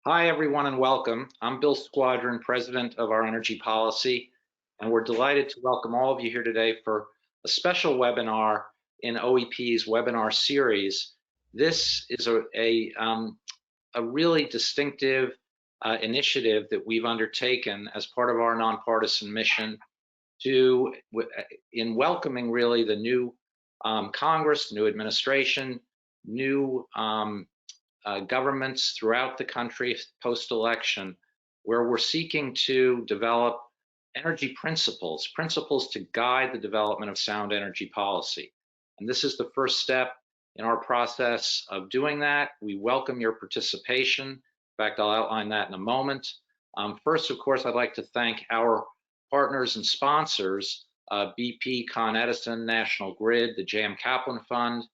Hi, everyone, and welcome. I'm Bill Squadron, president of Our Energy Policy, and we're delighted to welcome all of you here today for a special webinar in OEP's webinar series. This is a really distinctive initiative that we've undertaken as part of our nonpartisan mission in welcoming really the new Congress, new administration, new governments throughout the country post-election, where we're seeking to develop energy principles to guide the development of sound energy policy. And this is the first step in our process of doing that. We welcome your participation. In fact, I'll outline that in a moment. First, of course, I'd like to thank our partners and sponsors, BP, Con Edison, National Grid, the J.M. Kaplan Fund,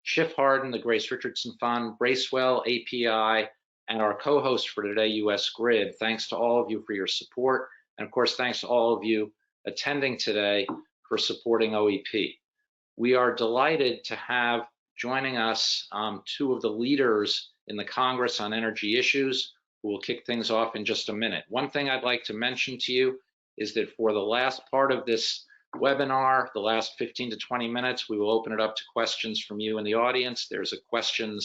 Schiff Harden, the Grace Richardson Fund, Bracewell, API, and our co-host for today, US Grid. Thanks to all of you for your support. And of course, thanks to all of you attending today for supporting OEP. We are delighted to have joining us two of the leaders in the Congress on energy issues, who will kick things off in just a minute. One thing I'd like to mention to you is that for the last part of this webinar, the last 15 to 20 minutes, we will open it up to questions from you in the audience. There's a question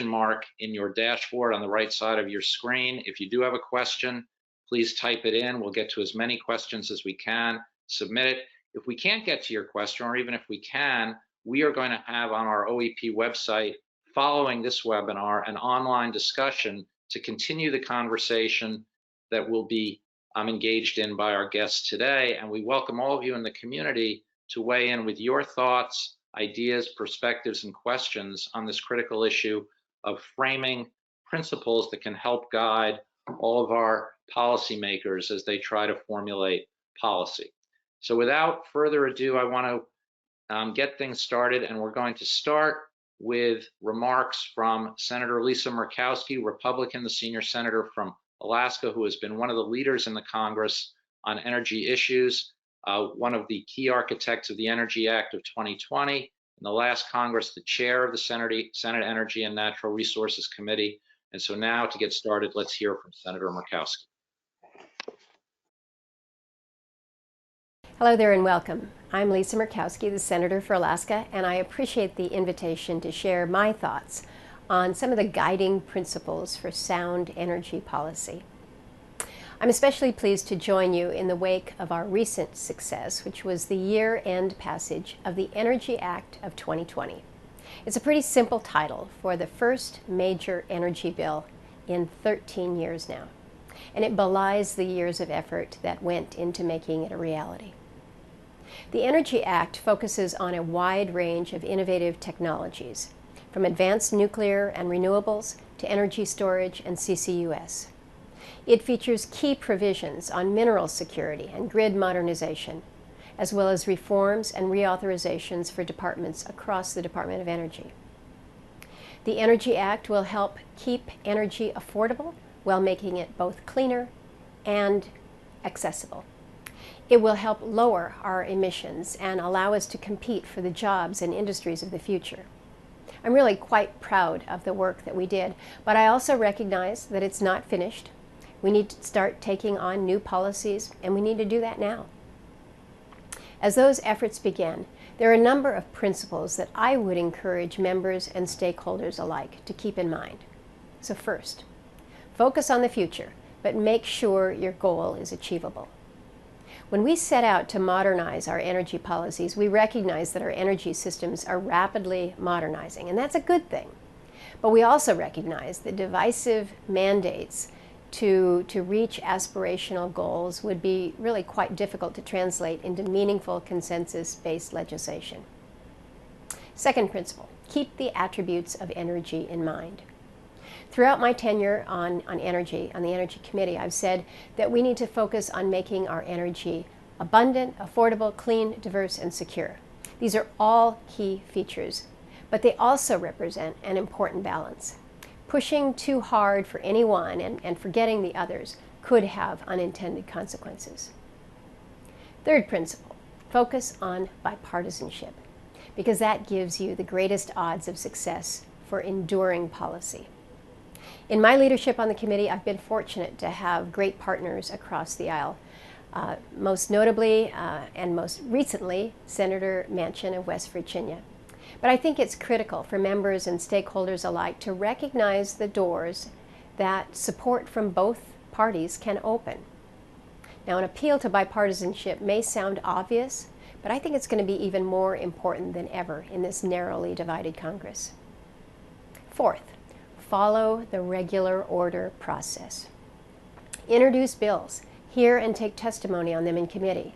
mark in your dashboard on the right side of your screen. If you do have a question, please type it in. We'll get to as many questions as we can, submit it. If we can't get to your question, or even if we can, we are going to have on our OEP website, following this webinar, an online discussion to continue the conversation that will be engaged in by our guests today. And we welcome all of you in the community to weigh in with your thoughts, ideas, perspectives, and questions on this critical issue of framing principles that can help guide all of our policymakers as they try to formulate policy. So without further ado, I want to get things started, and we're going to start with remarks from Senator Lisa Murkowski, Republican, the senior senator from Alaska, who has been one of the leaders in the Congress on energy issues, one of the key architects of the Energy Act of 2020. In the last Congress, the chair of the Senate Energy and Natural Resources Committee. And so now to get started, let's hear from Senator Murkowski. Hello there and welcome. I'm Lisa Murkowski, the Senator for Alaska, and I appreciate the invitation to share my thoughts on some of the guiding principles for sound energy policy. I'm especially pleased to join you in the wake of our recent success, which was the year-end passage of the Energy Act of 2020. It's a pretty simple title for the first major energy bill in 13 years now, and it belies the years of effort that went into making it a reality. The Energy Act focuses on a wide range of innovative technologies, from advanced nuclear and renewables to energy storage and CCUS. It features key provisions on mineral security and grid modernization, as well as reforms and reauthorizations for departments across the Department of Energy. The Energy Act will help keep energy affordable while making it both cleaner and accessible. It will help lower our emissions and allow us to compete for the jobs and industries of the future. I'm really quite proud of the work that we did, but I also recognize that it's not finished. We need to start taking on new policies, and we need to do that now. As those efforts begin, there are a number of principles that I would encourage members and stakeholders alike to keep in mind. So first, focus on the future, but make sure your goal is achievable. When we set out to modernize our energy policies, we recognize that our energy systems are rapidly modernizing, and that's a good thing. But we also recognize that divisive mandates to reach aspirational goals would be really quite difficult to translate into meaningful consensus-based legislation. Second principle, keep the attributes of energy in mind. Throughout my tenure on energy, on the Energy Committee, I've said that we need to focus on making our energy abundant, affordable, clean, diverse, and secure. These are all key features, but they also represent an important balance. Pushing too hard for any one and forgetting the others could have unintended consequences. Third principle, focus on bipartisanship, because that gives you the greatest odds of success for enduring policy. In my leadership on the committee, I've been fortunate to have great partners across the aisle. Most notably and most recently, Senator Manchin of West Virginia. But I think it's critical for members and stakeholders alike to recognize the doors that support from both parties can open. Now, an appeal to bipartisanship may sound obvious, but I think it's going to be even more important than ever in this narrowly divided Congress. Fourth, follow the regular order process. Introduce bills, hear and take testimony on them in committee,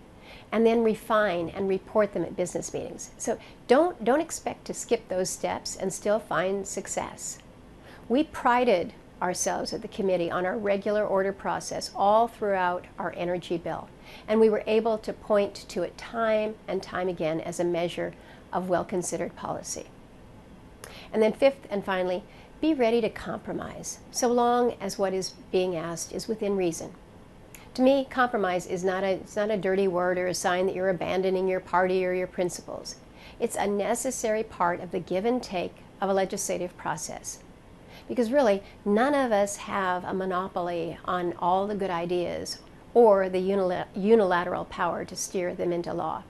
and then refine and report them at business meetings. So don't expect to skip those steps and still find success. We prided ourselves at the committee on our regular order process all throughout our energy bill, and we were able to point to it time and time again as a measure of well-considered policy. And then fifth and finally, be ready to compromise, so long as what is being asked is within reason. To me, compromise is not a dirty word or a sign that you're abandoning your party or your principles. It's a necessary part of the give and take of a legislative process. Because really, none of us have a monopoly on all the good ideas or the unilateral power to steer them into law.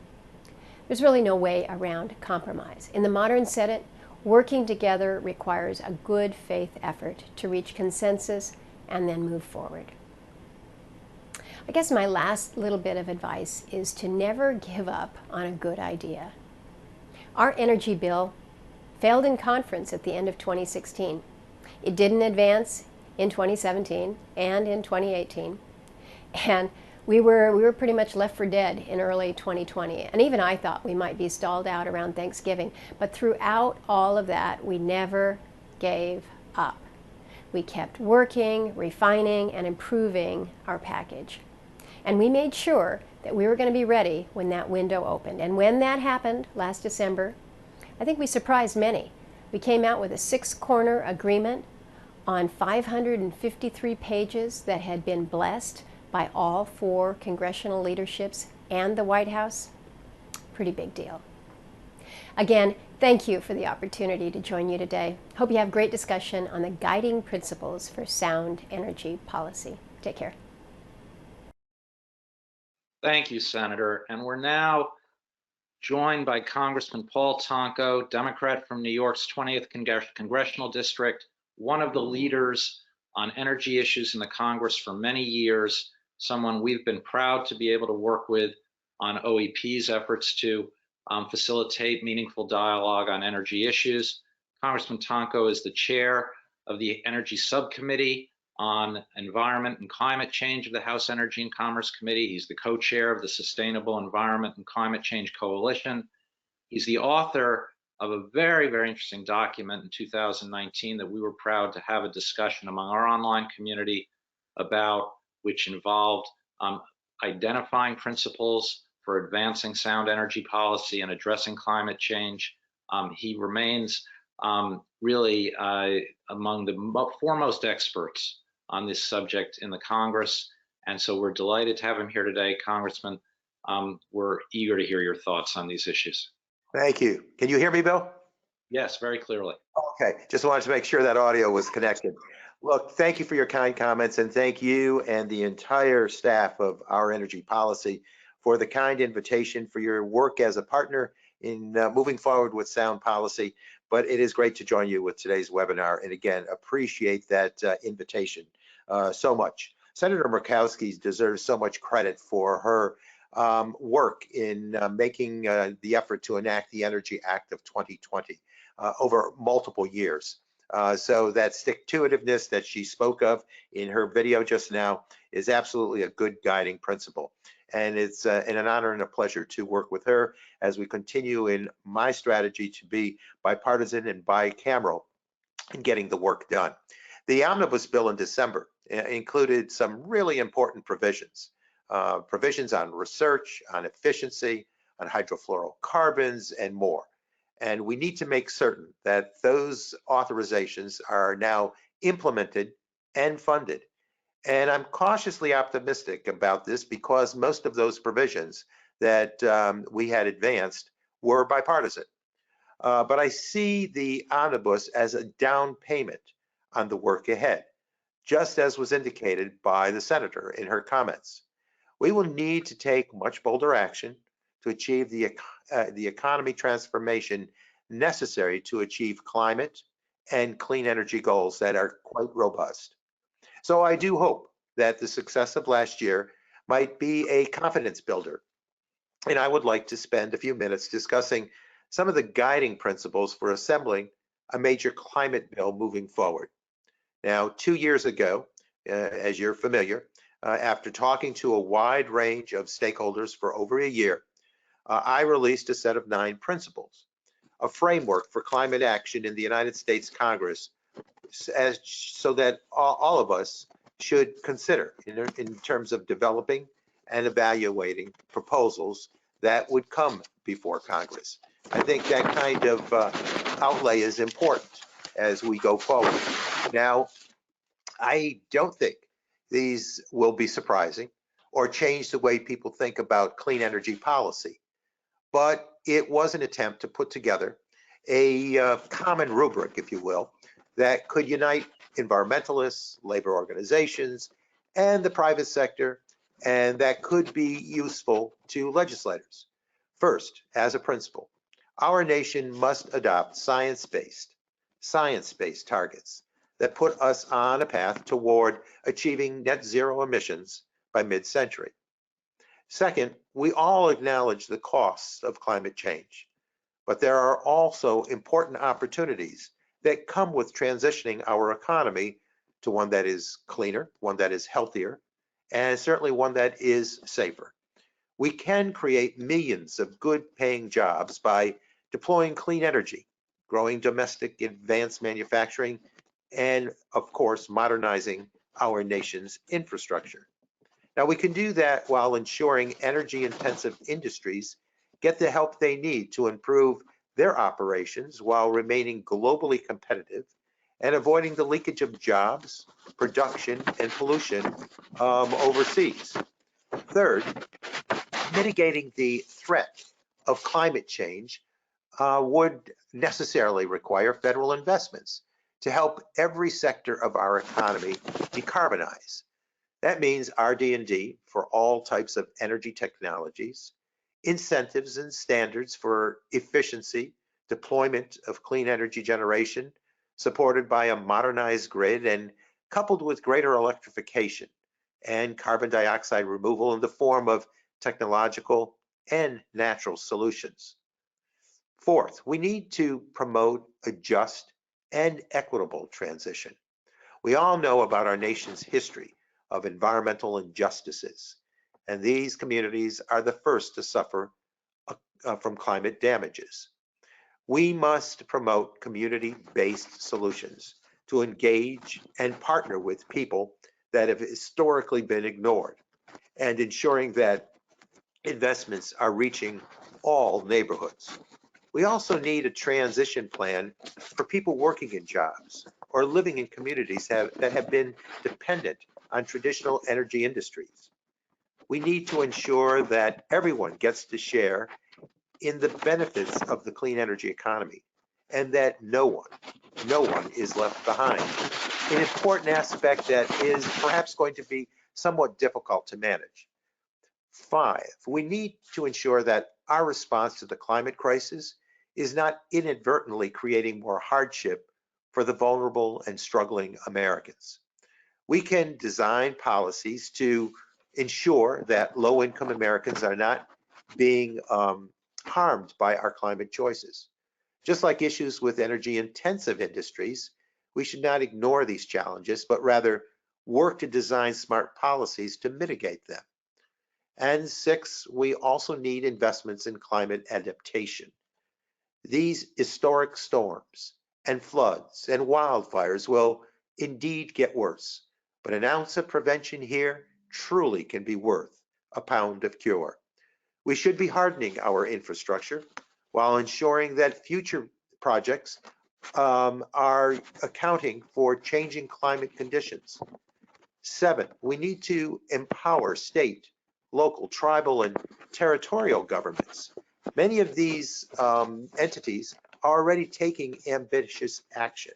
There's really no way around compromise. In the modern Senate, working together requires a good faith effort to reach consensus and then move forward. I guess my last little bit of advice is to never give up on a good idea. Our energy bill failed in conference at the end of 2016. It didn't advance in 2017 and in 2018. And we were pretty much left for dead in early 2020. And even I thought we might be stalled out around Thanksgiving. But throughout all of that, we never gave up. We kept working, refining, and improving our package. And we made sure that we were going to be ready when that window opened. And when that happened last December, I think we surprised many. We came out with a 6-corner agreement on 553 pages that had been blessed by all 4 congressional leaderships and the White House. Pretty big deal. Again, thank you for the opportunity to join you today. Hope you have great discussion on the guiding principles for sound energy policy. Take care. Thank you, Senator. And we're now joined by Congressman Paul Tonko, Democrat from New York's 20th Congressional District, one of the leaders on energy issues in the Congress for many years, someone we've been proud to be able to work with on OEP's efforts to facilitate meaningful dialogue on energy issues. Congressman Tonko is the chair of the Energy Subcommittee on Environment and Climate Change of the House Energy and Commerce Committee. He's the co-chair of the Sustainable Environment and Climate Change Coalition. He's the author of a very, very interesting document in 2019 that we were proud to have a discussion among our online community about, which involved identifying principles for advancing sound energy policy and addressing climate change. He remains really among the foremost experts on this subject in the Congress. And so we're delighted to have him here today, Congressman. We're eager to hear your thoughts on these issues. Thank you. Can you hear me, Bill? Yes, very clearly. Okay, just wanted to make sure that audio was connected. Look, thank you for your kind comments, and thank you and the entire staff of Our Energy Policy for the kind invitation, for your work as a partner in moving forward with sound policy. But it is great to join you with today's webinar, and again, appreciate that invitation so much. Senator Murkowski deserves so much credit for her work in making the effort to enact the Energy Act of 2020 over multiple years. So that stick-to-itiveness that she spoke of in her video just now is absolutely a good guiding principle. And it's an honor and a pleasure to work with her as we continue in my strategy to be bipartisan and bicameral in getting the work done. The omnibus bill in December included some really important provisions. Provisions on research, on efficiency, on hydrofluorocarbons, and more. And we need to make certain that those authorizations are now implemented and funded. And I'm cautiously optimistic about this because most of those provisions that we had advanced were bipartisan. But I see the omnibus as a down payment on the work ahead, just as was indicated by the senator in her comments. We will need to take much bolder action to achieve the economy transformation necessary to achieve climate and clean energy goals that are quite robust. So I do hope that the success of last year might be a confidence builder. And I would like to spend a few minutes discussing some of the guiding principles for assembling a major climate bill moving forward. Now, 2 years ago, as you're familiar, after talking to a wide range of stakeholders for over a year, I released a set of 9 principles, a framework for climate action in the United States Congress, so that all of us should consider in terms of developing and evaluating proposals that would come before Congress. I think that kind of outlay is important as we go forward. Now, I don't think these will be surprising or change the way people think about clean energy policy, but it was an attempt to put together a common rubric, if you will, that could unite environmentalists, labor organizations, and the private sector, and that could be useful to legislators. First, as a principle, our nation must adopt science-based targets that put us on a path toward achieving net zero emissions by mid-century. Second, we all acknowledge the costs of climate change, but there are also important opportunities that come with transitioning our economy to one that is cleaner, one that is healthier, and certainly one that is safer. We can create millions of good paying jobs by deploying clean energy, growing domestic advanced manufacturing, and of course, modernizing our nation's infrastructure. Now, we can do that while ensuring energy intensive industries get the help they need to improve their operations while remaining globally competitive and avoiding the leakage of jobs, production, and pollution overseas. Third, mitigating the threat of climate change would necessarily require federal investments to help every sector of our economy decarbonize. That means RD&D for all types of energy technologies, incentives and standards for efficiency, deployment of clean energy generation, supported by a modernized grid and coupled with greater electrification and carbon dioxide removal in the form of technological and natural solutions. Fourth, we need to promote a just and equitable transition. We all know about our nation's history of environmental injustices, and these communities are the first to suffer from climate damages. We must promote community-based solutions to engage and partner with people that have historically been ignored, and ensuring that investments are reaching all neighborhoods. We also need a transition plan for people working in jobs or living in communities that have been dependent on traditional energy industries. We need to ensure that everyone gets to share in the benefits of the clean energy economy and that no one is left behind. An important aspect that is perhaps going to be somewhat difficult to manage. 5, we need to ensure that our response to the climate crisis is not inadvertently creating more hardship for the vulnerable and struggling Americans. We can design policies to ensure that low-income Americans are not being harmed by our climate choices. Just like issues with energy-intensive industries, we should not ignore these challenges, but rather work to design smart policies to mitigate them. And 6, we also need investments in climate adaptation. These historic storms and floods and wildfires will indeed get worse, but an ounce of prevention here truly can be worth a pound of cure. We should be hardening our infrastructure while ensuring that future projects are accounting for changing climate conditions. 7, we need to empower state, local, tribal, and territorial governments. Many of these entities are already taking ambitious action.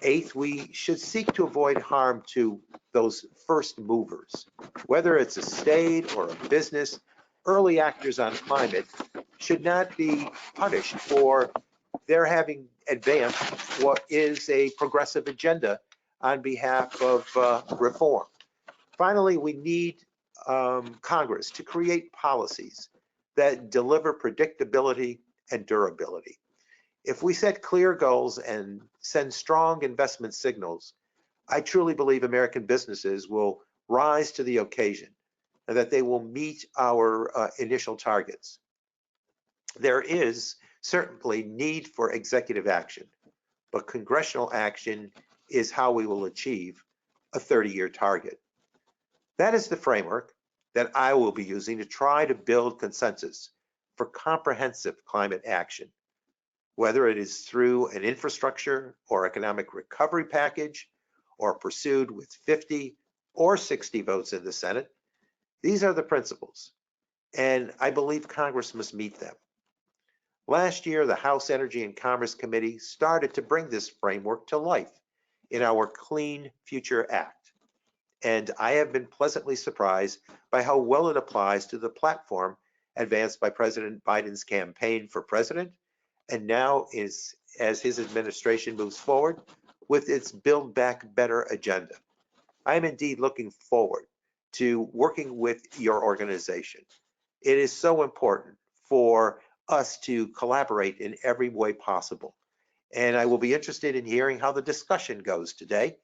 Eighth, we should seek to avoid harm to those first movers. Whether it's a state or a business, early actors on climate should not be punished for their having advanced what is a progressive agenda on behalf of reform. Finally, we need Congress to create policies that deliver predictability and durability. If we set clear goals and send strong investment signals, I truly believe American businesses will rise to the occasion and that they will meet our initial targets. There is certainly need for executive action, but congressional action is how we will achieve a 30-year target. That is the framework that I will be using to try to build consensus for comprehensive climate action, whether it is through an infrastructure or economic recovery package or pursued with 50 or 60 votes in the Senate. These are the principles, and I believe Congress must meet them. Last year, the House Energy and Commerce Committee started to bring this framework to life in our Clean Future Act, and I have been pleasantly surprised by how well it applies to the platform advanced by President Biden's campaign for president, and now as his administration moves forward with its Build Back Better agenda. I am indeed looking forward to working with your organization. It is so important for us to collaborate in every way possible. And I will be interested in hearing how the discussion goes today,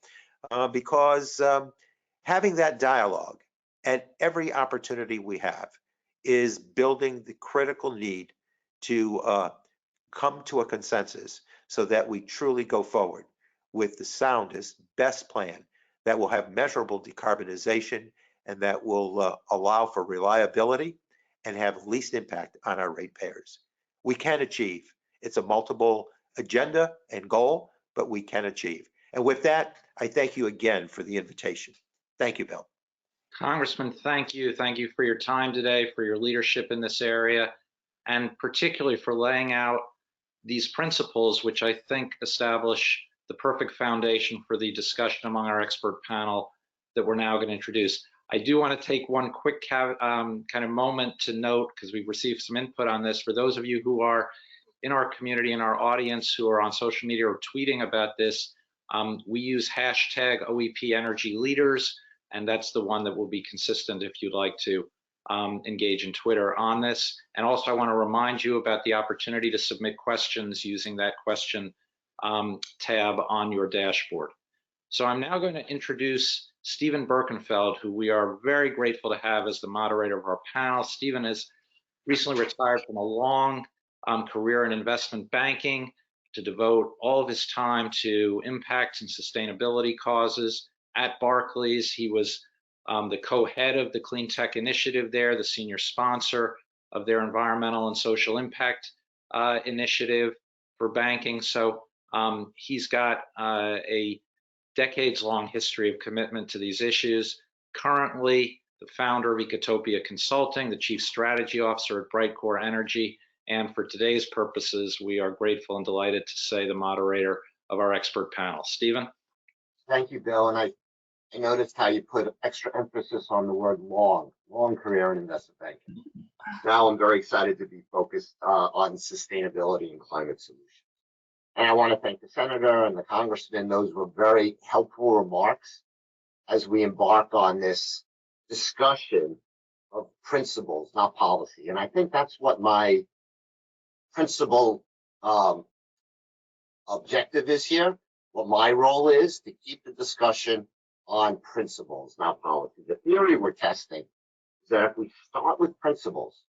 because having that dialogue at every opportunity we have is building the critical need to come to a consensus so that we truly go forward with the soundest, best plan that will have measurable decarbonization and that will allow for reliability and have least impact on our ratepayers. We can achieve. It's a multiple agenda and goal, but we can achieve. And with that, I thank you again for the invitation. Thank you, Bill. Congressman, thank you. Thank you for your time today, for your leadership in this area, and particularly for laying out these principles, which I think establish the perfect foundation for the discussion among our expert panel that we're now going to introduce. I do want to take one quick kind of moment to note, because we've received some input on this, for those of you who are in our community, in our audience, who are on social media or tweeting about this, we use hashtag OEP Energy Leaders, and that's the one that will be consistent if you'd like to engage in Twitter on this. And also I want to remind you about the opportunity to submit questions using that question tab on your dashboard. So I'm now going to introduce Stephen Birkenfeld, who we are very grateful to have as the moderator of our panel. Stephen has recently retired from a long career in investment banking to devote all of his time to impact and sustainability causes. At Barclays, he was the co-head of the Clean Tech Initiative there, the senior sponsor of their environmental and social impact initiative for banking. So he's got a decades-long history of commitment to these issues. Currently, the founder of Ecotopia Consulting, the chief strategy officer at Bryk OurEnergy, and for today's purposes, we are grateful and delighted to say the moderator of our expert panel. Stephen? Thank you, Bill. And I noticed how you put extra emphasis on the word long career in investment banking. Now I'm very excited to be focused on sustainability and climate solutions. And I want to thank the senator and the congressman. Those were very helpful remarks as we embark on this discussion of principles, not policy. And I think that's what my principal objective is here. What my role is to keep the discussion on principles, not policy. The theory we're testing is that if we start with principles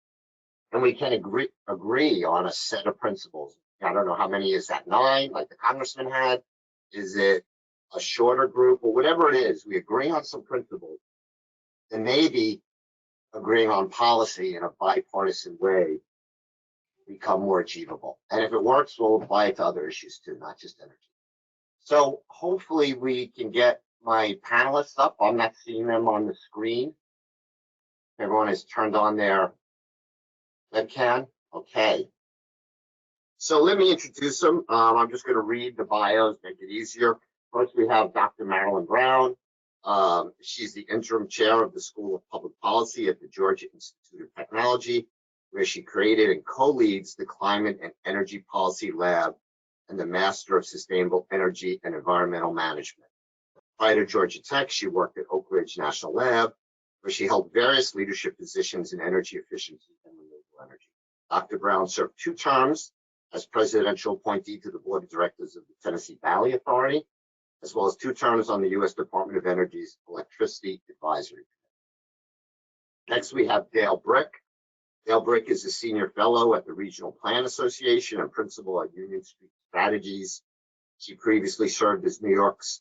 and we can agree on a set of principles, I don't know how many is that, 9, like the congressman had? Is it a shorter group or whatever it is? We agree on some principles, and maybe agreeing on policy in a bipartisan way become more achievable. And if it works, we'll apply it to other issues too, not just energy. So hopefully we can get my panelists up. I'm not seeing them on the screen. Everyone has turned on their webcam. Okay. So let me introduce them. I'm just going to read the bios, make it easier. First, we have Dr. Marilyn Brown. She's the interim chair of the School of Public Policy at the Georgia Institute of Technology, where she created and co-leads the Climate and Energy Policy Lab and the Master of Sustainable Energy and Environmental Management. Prior to Georgia Tech, she worked at Oak Ridge National Lab, where she held various leadership positions in energy efficiency and renewable energy. Dr. Brown served 2 terms as presidential appointee to the Board of Directors of the Tennessee Valley Authority, as well as 2 terms on the U.S. Department of Energy's Electricity Advisory Committee. Next, we have Dale Bryk. Dale Bryk is a senior fellow at the Regional Plan Association and principal at Union Street Strategies. She previously served as New York's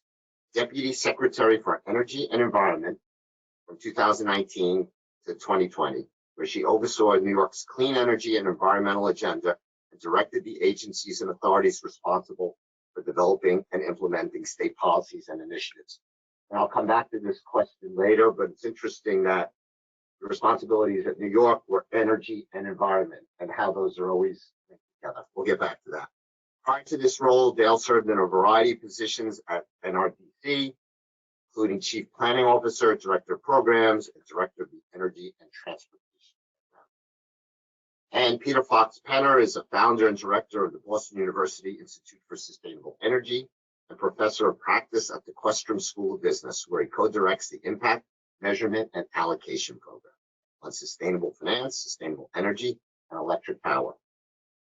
Deputy Secretary for Energy and Environment from 2019 to 2020, where she oversaw New York's clean energy and environmental agenda and directed the agencies and authorities responsible for developing and implementing state policies and initiatives. And I'll come back to this question later, but it's interesting that the responsibilities at New York were energy and environment and how those are always linked together. We'll get back to that. Prior to this role, Dale served in a variety of positions at NRDC, including Chief Planning Officer, Director of Programs, and Director of the Energy and Transportation Program. And Peter Fox Penner is a founder and director of the Boston University Institute for Sustainable Energy and professor of practice at the Questrom School of Business, where he co-directs the Impact, Measurement, and Allocation Program on sustainable finance, sustainable energy, and electric power.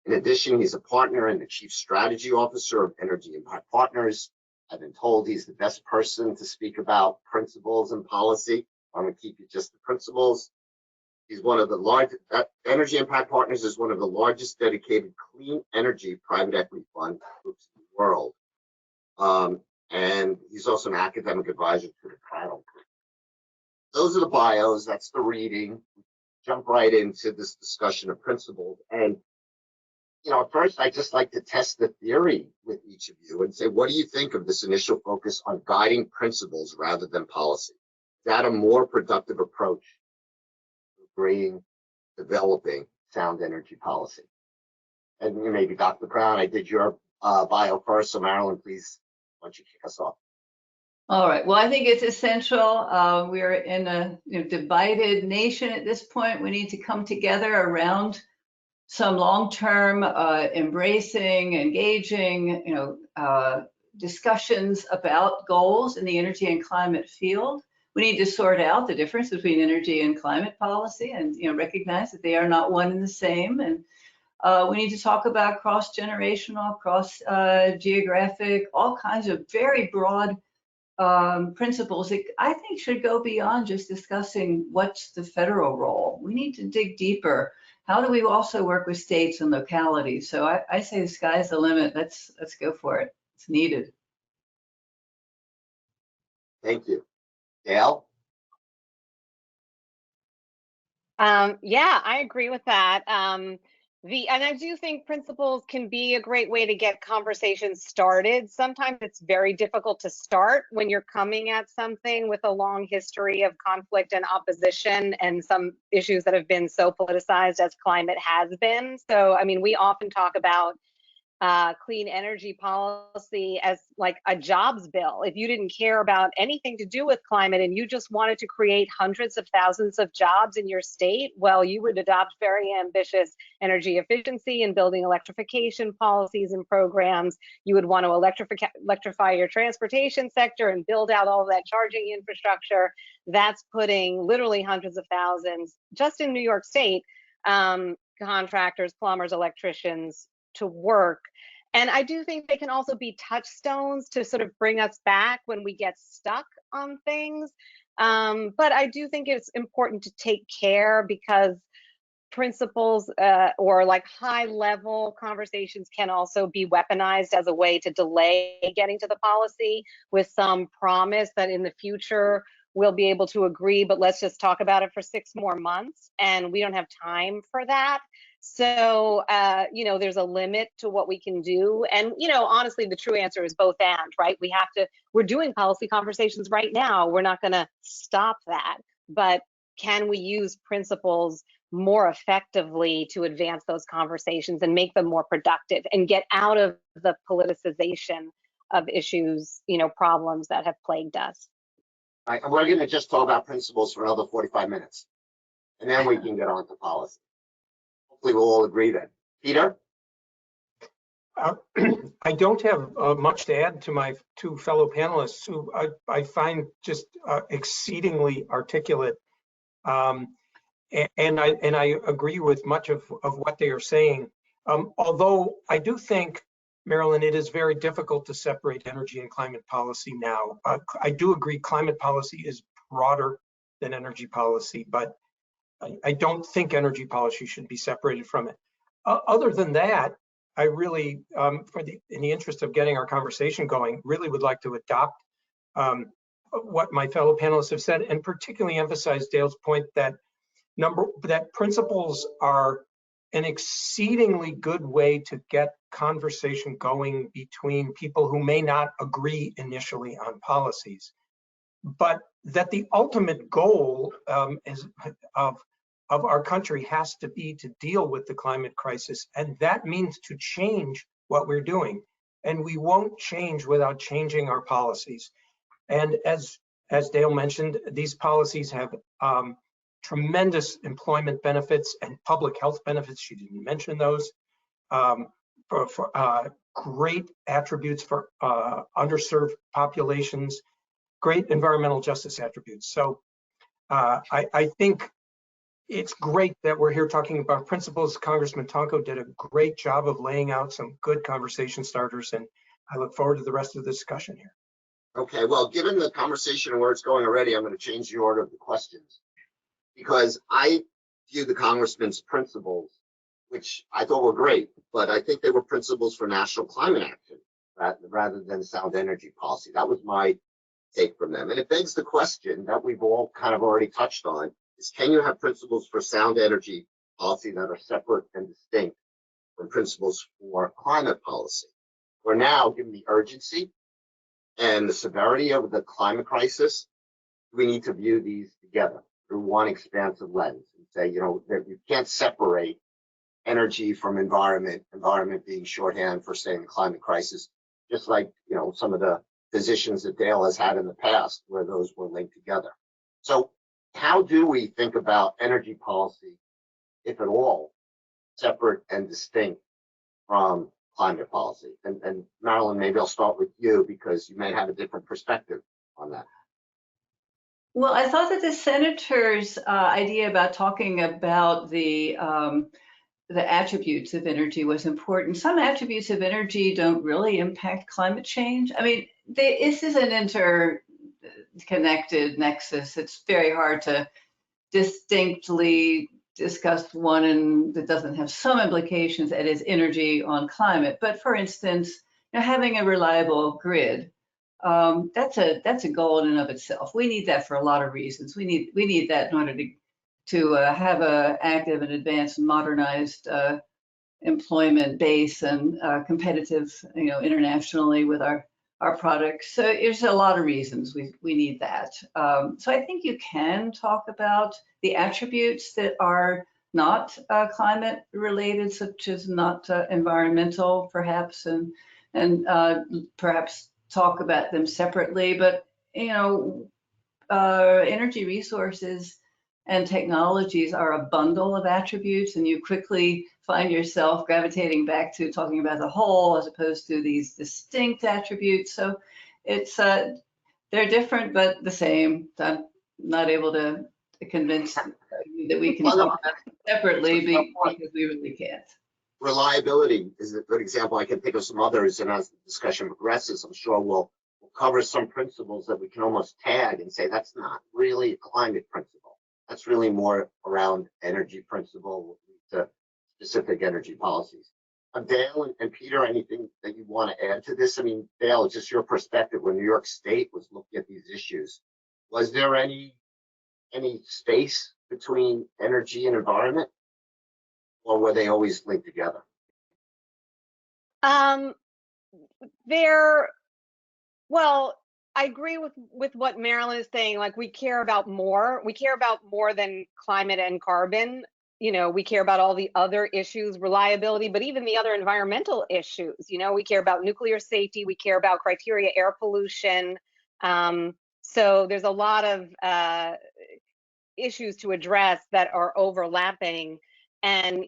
In addition, he's a partner and the Chief Strategy Officer of Energy Impact Partners. I've been told he's the best person to speak about principles and policy. I'm going to keep it just the principles. He's one of the largest, Energy Impact Partners is one of the largest dedicated clean energy private equity fund groups in the world. And he's also an academic advisor to the Cradle Group. Those are the bios, that's the reading. Jump right into this discussion of principles. And first, I just like to test the theory with each of you and say, what do you think of this initial focus on guiding principles rather than policy? Is that a more productive approach to agreeing, developing sound energy policy? And maybe Dr. Brown, I did your bio first, so Marilyn, please, why don't you kick us off? All right. Well, I think it's essential. We are in a divided nation at this point. We need to come together around some long-term embracing, engaging, discussions about goals in the energy and climate field. We need to sort out the difference between energy and climate policy and recognize that they are not one and the same. And we need to talk about cross-generational, cross-geographic, all kinds of very broad principles that I think should go beyond just discussing what's the federal role. We need to dig deeper. How do we also work with states and localities? So I say the sky's the limit. Let's go for it. It's needed. Thank you. Dale? Yeah, I agree with that. And I do think principles can be a great way to get conversations started. Sometimes it's very difficult to start when you're coming at something with a long history of conflict and opposition and some issues that have been so politicized as climate has been. So, I mean, we often talk about clean energy policy as like a jobs bill. If you didn't care about anything to do with climate and you just wanted to create hundreds of thousands of jobs in your state, well, you would adopt very ambitious energy efficiency and building electrification policies and programs. You would want to electrify your transportation sector and build out all of that charging infrastructure. That's putting literally hundreds of thousands just in New York State, contractors, plumbers, electricians to work. And I do think they can also be touchstones to sort of bring us back when we get stuck on things. But I do think it's important to take care because principles or like high level conversations can also be weaponized as a way to delay getting to the policy with some promise that in the future we'll be able to agree, but let's just talk about it for 6 more months. And we don't have time for that. So, there's a limit to what we can do. And, honestly, the true answer is both and, right? We're doing policy conversations right now. We're not going to stop that. But can we use principles more effectively to advance those conversations and make them more productive and get out of the politicization of issues, problems that have plagued us. All right, and we're going to just talk about principles for another 45 minutes, and then we can get on to policy. Hopefully we'll all agree then. Peter? I don't have much to add to my two fellow panelists, who I find just exceedingly articulate, and I agree with much of what they are saying. Although I do think, Marilyn, it is very difficult to separate energy and climate policy now. I do agree climate policy is broader than energy policy, but I don't think energy policy should be separated from it. Other than that, I really, in the interest of getting our conversation going, really would like to adopt what my fellow panelists have said, and particularly emphasize Dale's point that principles are an exceedingly good way to get conversation going between people who may not agree initially on policies, but that the ultimate goal of our country has to be to deal with the climate crisis, and that means to change what we're doing. And we won't change without changing our policies. And as Dale mentioned, these policies have tremendous employment benefits and public health benefits. She didn't mention those. Great attributes for underserved populations, great environmental justice attributes. So I think it's great that we're here talking about principles. Congressman Tonko did a great job of laying out some good conversation starters, and I look forward to the rest of the discussion here. Okay, well, given the conversation and where it's going already, I'm going to change the order of the questions, because I view the congressman's principles, which I thought were great, but I think they were principles for national climate action rather than sound energy policy. That was my take from them. And it begs the question that we've all kind of already touched on, is can you have principles for sound energy policy that are separate and distinct from principles for climate policy? We're now, given the urgency and the severity of the climate crisis, we need to view these together through one expansive lens and say, that you can't separate energy from environment being shorthand for saying the climate crisis, just like, some of the positions that Dale has had in the past where those were linked together. So how do we think about energy policy, if at all, separate and distinct from climate policy? And Marilyn, maybe I'll start with you because you may have a different perspective on that. Well, I thought that the senator's idea about talking about the attributes of energy was important. Some attributes of energy don't really impact climate change. I mean, this is an interconnected nexus. It's very hard to distinctly discuss one and that doesn't have some implications, that is energy on climate. But for instance, having a reliable grid, that's a goal in and of itself. We need that for a lot of reasons. We need that in order to have a active and advanced and modernized employment base and competitive, internationally with our products. So there's a lot of reasons we need that. So I think you can talk about the attributes that are not climate related, such as not environmental, perhaps, and perhaps talk about them separately. But energy resources and technologies are a bundle of attributes, and you quickly find yourself gravitating back to talking about the whole as opposed to these distinct attributes. So it's they're different but the same. I'm not able to convince you that we can talk separately because we really can't. Reliability is a good example. I can think of some others, and as the discussion progresses, I'm sure we'll cover some principles that we can almost tag and say that's not really a climate principle. That's really more around energy principle to specific energy policies. Dale and Peter, anything that you want to add to this? I mean, Dale, just your perspective when New York State was looking at these issues, was there any space between energy and environment, or were they always linked together? Well, I agree with what Marilyn is saying. Like, we care about more than climate and carbon. we care about all the other issues, reliability, but even the other environmental issues. We care about nuclear safety, we care about criteria, air pollution. So there's a lot of issues to address that are overlapping. And,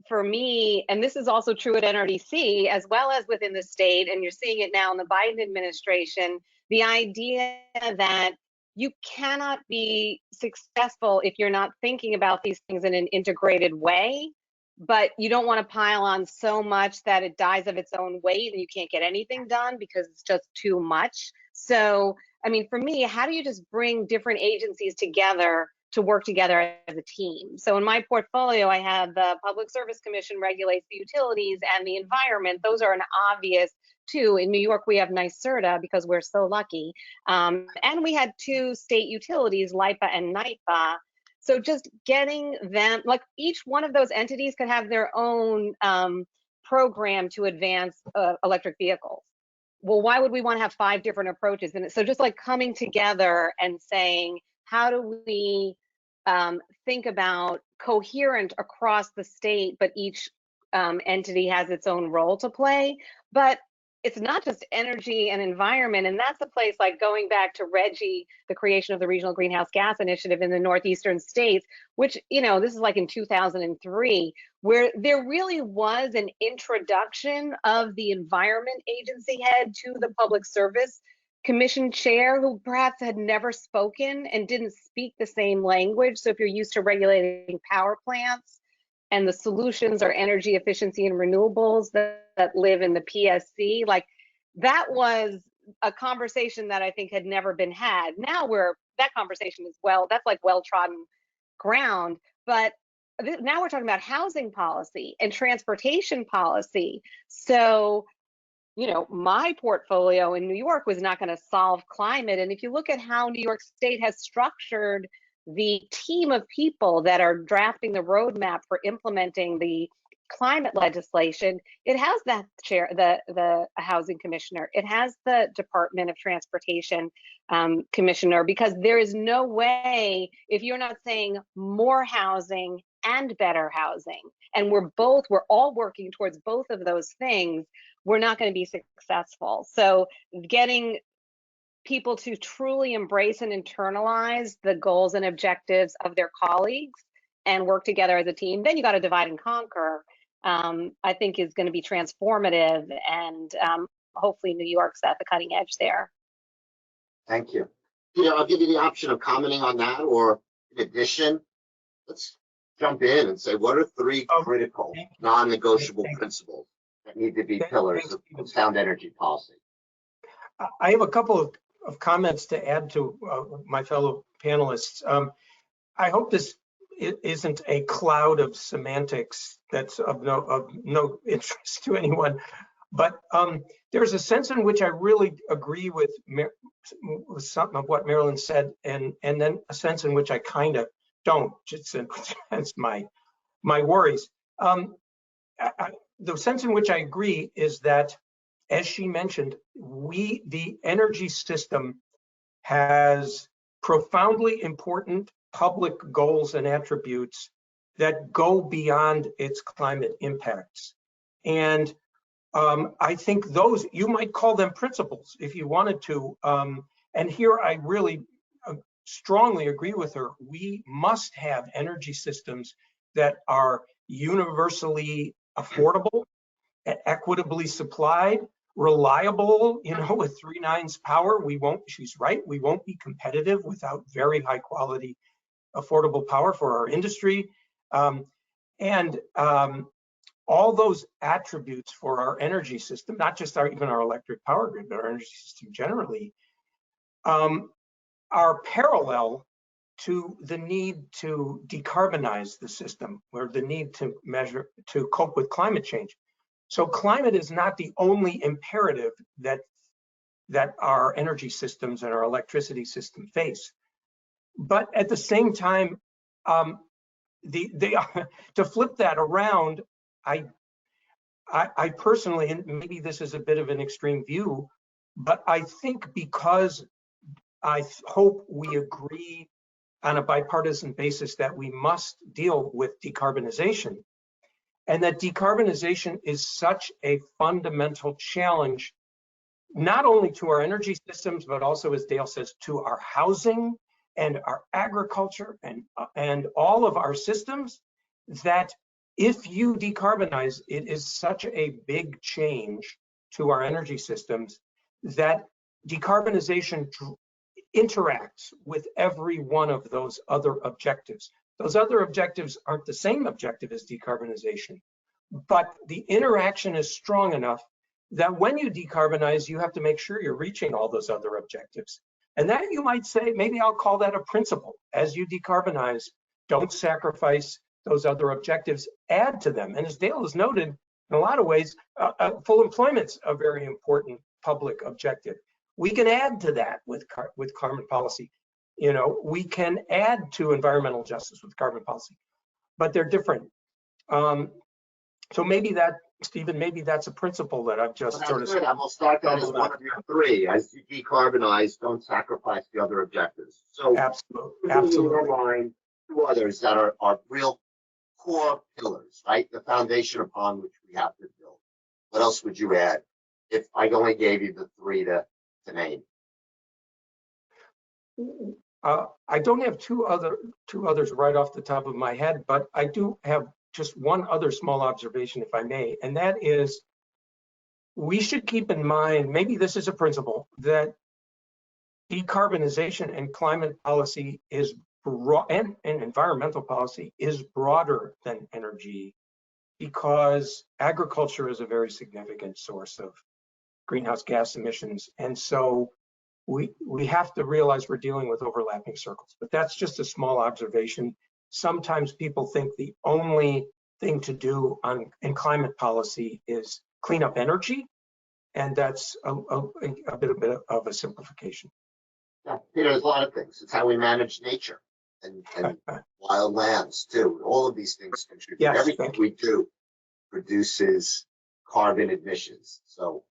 for me, and this is also true at NRDC as well as within the state, and you're seeing it now in the Biden administration, the idea that you cannot be successful if you're not thinking about these things in an integrated way, but you don't want to pile on so much that it dies of its own weight and you can't get anything done because it's just too much. So, I mean, for me, how do you just bring different agencies together to work together as a team? So in my portfolio, I have the Public Service Commission regulates the utilities and the environment. Those are an obvious two. In New York, we have NYSERDA because we're so lucky. And we had two state utilities, LIPA and NYPA. So just getting them, like each one of those entities could have their own program to advance electric vehicles. Well, why would we want to have 5 different approaches? And so just like coming together and saying, how do we think about coherent across the state, but each entity has its own role to play. But it's not just energy and environment, and that's a place like going back to RGGI, the creation of the Regional Greenhouse Gas Initiative in the northeastern states, which, this is like in 2003, where there really was an introduction of the environment agency head to the Public Service Commission chair, who perhaps had never spoken and didn't speak the same language. So if you're used to regulating power plants, and the solutions are energy efficiency and renewables that live in the PSC, like that was a conversation that I think had never been had. Now that conversation is that's like well-trodden ground, but now we're talking about housing policy and transportation policy. So, my portfolio in New York was not going to solve climate. And if you look at how New York State has structured the team of people that are drafting the roadmap for implementing the climate legislation, it has that chair, the housing commissioner, it has the Department of Transportation commissioner, because there is no way, if you're not saying more housing and better housing, and we're all working towards both of those things, we're not going to be successful. So getting people to truly embrace and internalize the goals and objectives of their colleagues and work together as a team, then you got to divide and conquer, I think is going to be transformative, and hopefully New York's at the cutting edge there. Thank you. Peter, I'll give you the option of commenting on that, or in addition, let's jump in and say, what are 3 critical non-negotiable principles that need to be pillars of sound energy policy? I have a couple of comments to add to my fellow panelists. I hope this isn't a cloud of semantics that's of no interest to anyone, but there's a sense in which I really agree with some of what Marilyn said, and then a sense in which I kind of don't. That's my worries. The sense in which I agree is that, as she mentioned, the energy system has profoundly important public goals and attributes that go beyond its climate impacts. And I think those, you might call them principles if you wanted to. And here I really strongly agree with her. We must have energy systems that are universally affordable, equitably supplied, reliable, with 3 nines power. She's right, we won't be competitive without very high quality, affordable power for our industry. And all those attributes for our energy system, not just even our electric power grid, but our energy system generally, are parallel to the need to decarbonize the system, or the need to cope with climate change. So climate is not the only imperative that our energy systems and our electricity system face. But at the same time, to flip that around, I personally, and maybe this is a bit of an extreme view, but I think because I hope we agree on a bipartisan basis that we must deal with decarbonization, and that decarbonization is such a fundamental challenge, not only to our energy systems, but also, as Dale says, to our housing and our agriculture and all of our systems, that if you decarbonize, it is such a big change to our energy systems that decarbonization interacts with every one of those other objectives. Those other objectives aren't the same objective as decarbonization, but the interaction is strong enough that when you decarbonize, you have to make sure you're reaching all those other objectives. And that, you might say, maybe I'll call that a principle. As you decarbonize, don't sacrifice those other objectives, add to them. And as Dale has noted, in a lot of ways, full employment's a very important public objective. We can add to that with carbon policy. You know, we can add to environmental justice with carbon policy, but they're different. So maybe that, Stephen, maybe that's a principle that I've just sort of said. I'm gonna start that as one of your three. As you decarbonize, don't sacrifice the other objectives. So Absolutely. in your mind, two others that are real core pillars, right? The foundation upon which we have to build. What else would you add if I only gave you the three to name? I don't have two others right off the top of my head, but I do have just one other small observation, if I may, and that is we should keep in mind, maybe this is a principle, that decarbonization and climate policy is and environmental policy is broader than energy, because agriculture is a very significant source of greenhouse gas emissions. And so we have to realize we're dealing with overlapping circles, but that's just a small observation. Sometimes people think the only thing to do in climate policy is clean up energy, and that's a bit of a simplification. Yeah, there's a lot of things. It's how we manage nature and wild lands too. All of these things contribute. Yes, everything we do produces carbon emissions. So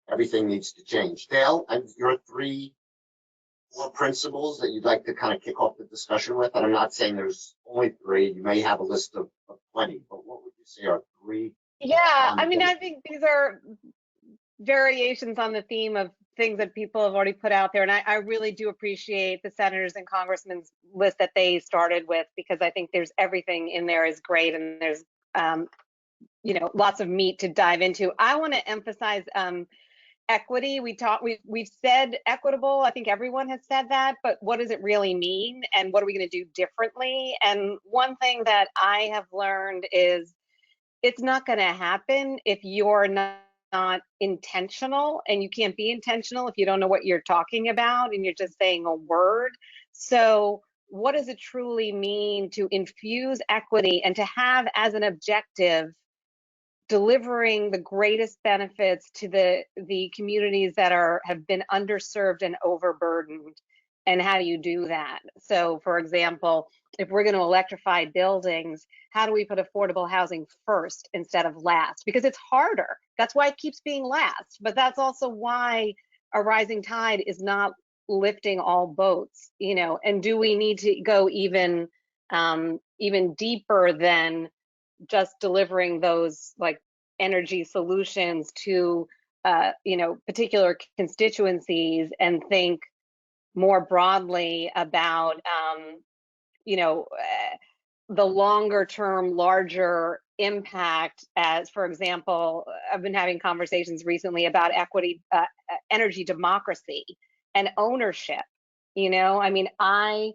everything needs to change. Dale, and your three core principles that you'd like to kind of kick off the discussion with, and I'm not saying there's only three, you may have a list of 20, but what would you say are three? Yeah, I mean, I think these are variations on the theme of things that people have already put out there. And I really do appreciate the senators and congressmen's list that they started with, because I think there's everything in there is great, and there's you know, lots of meat to dive into. I want to emphasize equity. We've said equitable. I think everyone has said that, but what does it really mean, and what are we going to do differently? And one thing that I have learned is it's not going to happen if you're not intentional, and you can't be intentional if you don't know what you're talking about and you're just saying a word. So what does it truly mean to infuse equity and to have as an objective delivering the greatest benefits to the communities that have been underserved and overburdened? And how do you do that? So for example, if we're going to electrify buildings, how do we put affordable housing first instead of last? Because it's harder. That's why it keeps being last. But that's also why a rising tide is not lifting all boats, you know. And do we need to go even deeper than just delivering those like energy solutions to you know, particular constituencies, and think more broadly about you know, the longer term, larger impact? As for example, I've been having conversations recently about equity, energy democracy and ownership. You know, I mean, I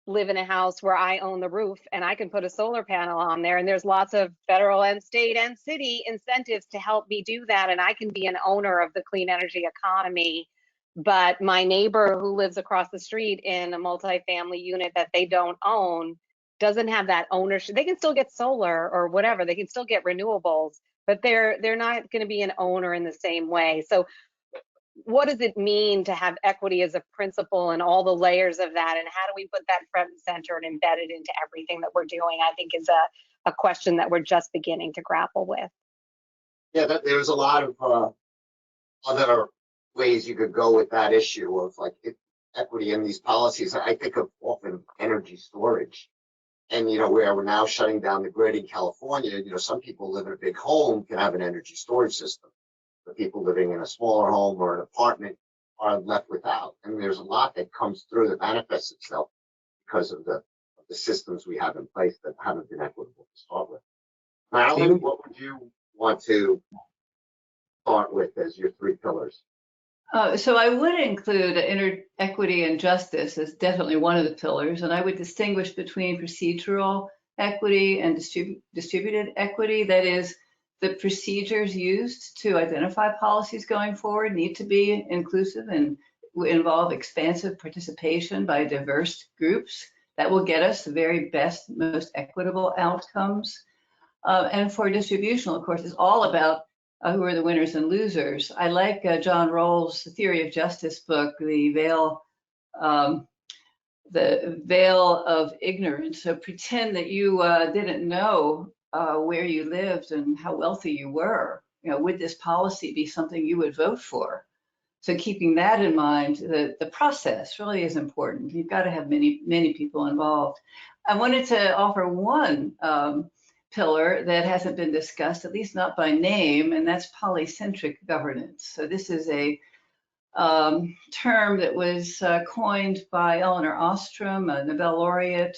live in a house where I own the roof, and I can put a solar panel on there, and there's lots of federal and state and city incentives to help me do that, and I can be an owner of the clean energy economy. But my neighbor who lives across the street in a multifamily unit that they don't own doesn't have that ownership. They can still get solar or whatever, they can still get renewables, but they're not going to be an owner in the same way. So what does it mean to have equity as a principle and all the layers of that, and how do we put that front and center and embed it into everything that we're doing? I think is a question that we're just beginning to grapple with. Yeah, there's a lot of other ways you could go with that issue of like, equity in these policies, I think of often energy storage. And, where we're now shutting down the grid in California, some people live in a big home can have an energy storage system. The people living in a smaller home or an apartment are left without. And there's a lot that comes through that manifests itself because of the systems we have in place that haven't been equitable to start with. Marilyn, what would you want to start with as your three pillars? So I would include equity and justice as definitely one of the pillars, and I would distinguish between procedural equity and distributed equity. That is, the procedures used to identify policies going forward need to be inclusive and involve expansive participation by diverse groups. That will get us the very best, most equitable outcomes. And for distributional, of course, it's all about who are the winners and losers. I like John Rawls' Theory of Justice book, the veil of ignorance. So pretend that you didn't know where you lived and how wealthy you were. Would this policy be something you would vote for? So keeping that in mind, the process really is important. You've got to have many people involved. I wanted to offer one pillar that hasn't been discussed, at least not by name, and that's polycentric governance. So this is a term that was coined by Elinor Ostrom, a Nobel laureate,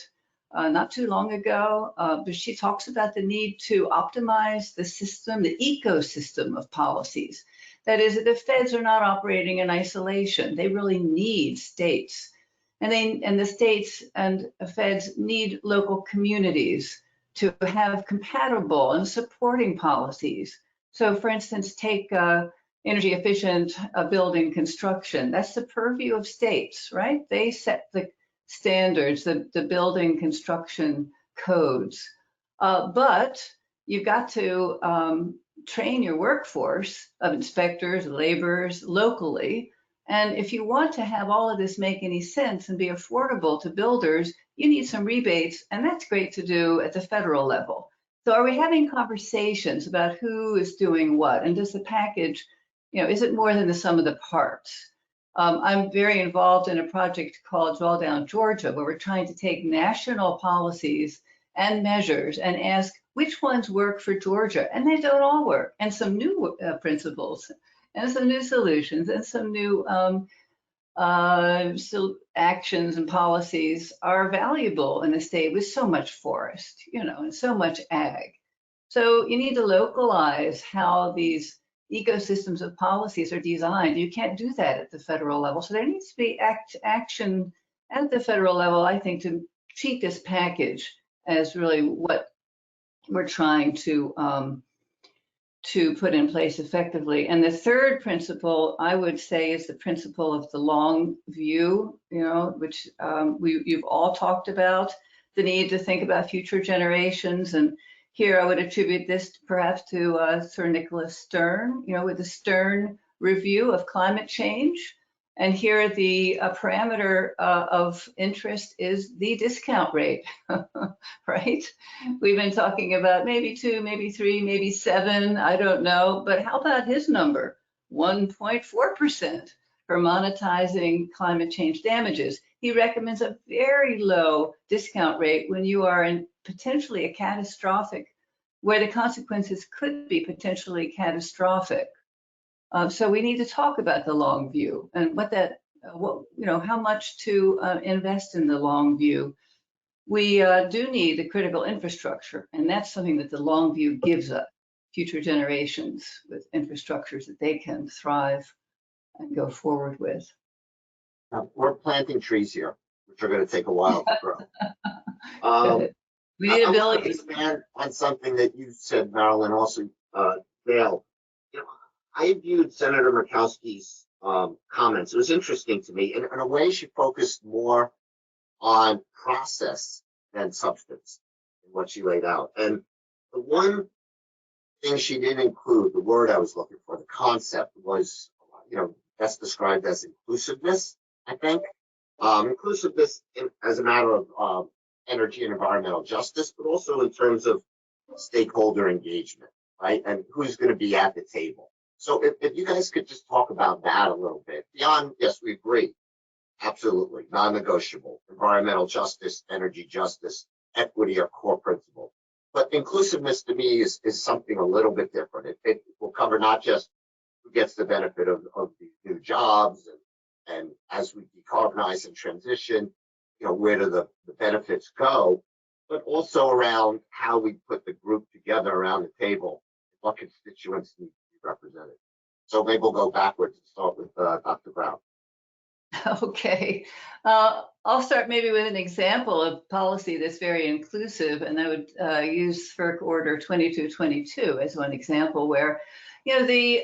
not too long ago, but she talks about the need to optimize the system, the ecosystem of policies. That is, that the feds are not operating in isolation. They really need states. And the states and feds need local communities to have compatible and supporting policies. So for instance, take energy efficient building construction. That's the purview of states, right? They set the standards, the building construction codes. But you've got to train your workforce of inspectors, laborers locally. And if you want to have all of this make any sense and be affordable to builders, you need some rebates, and that's great to do at the federal level. So are we having conversations about who is doing what? And does the package, is it more than the sum of the parts? I'm very involved in a project called Drawdown Georgia, where we're trying to take national policies and measures and ask which ones work for Georgia, and they don't all work, and some new principles and some new solutions and some new actions and policies are valuable in a state with so much forest, and so much ag. So you need to localize how these ecosystems of policies are designed. You can't do that at the federal level. So there needs to be action at the federal level, I think, to treat this package as really what we're trying to put in place effectively. And the third principle, I would say, is the principle of the long view, which you've all talked about, the need to think about future generations. And here I would attribute this perhaps to Sir Nicholas Stern, with the Stern review of climate change. And here the parameter of interest is the discount rate, right? We've been talking about maybe 2, maybe 3, maybe 7, I don't know. But how about his number? 1.4% for monetizing climate change damages. He recommends a very low discount rate when you are in potentially a catastrophic, where the consequences could be potentially catastrophic. So we need to talk about the long view and how much to invest in the long view. We do need the critical infrastructure, and that's something that the long view gives us, future generations with infrastructures that they can thrive and go forward with. Now, we're planting trees here, which are going to take a while to grow. We need I want to ability. expand on something that you said, Marilyn, also, Dale. I viewed Senator Murkowski's comments. It was interesting to me. In a way, she focused more on process than substance in what she laid out. And the one thing she didn't include, the word I was looking for, the concept, was, that's described as inclusiveness, I think. Inclusiveness as a matter of energy and environmental justice, but also in terms of stakeholder engagement, right? And who's going to be at the table. So if you guys could just talk about that a little bit, beyond, yes, we agree, Absolutely, non-negotiable. Environmental justice, energy justice, equity are core principles. But inclusiveness to me is something a little bit different. It will cover not just who gets the benefit of these new jobs and as we decarbonize and transition, where do the benefits go, but also around how we put the group together around the table, what constituents need to be represented. So maybe we'll go backwards and start with Dr. Brown. Okay, I'll start maybe with an example of policy that's very inclusive, and I would use FERC Order 2222 as one example where, the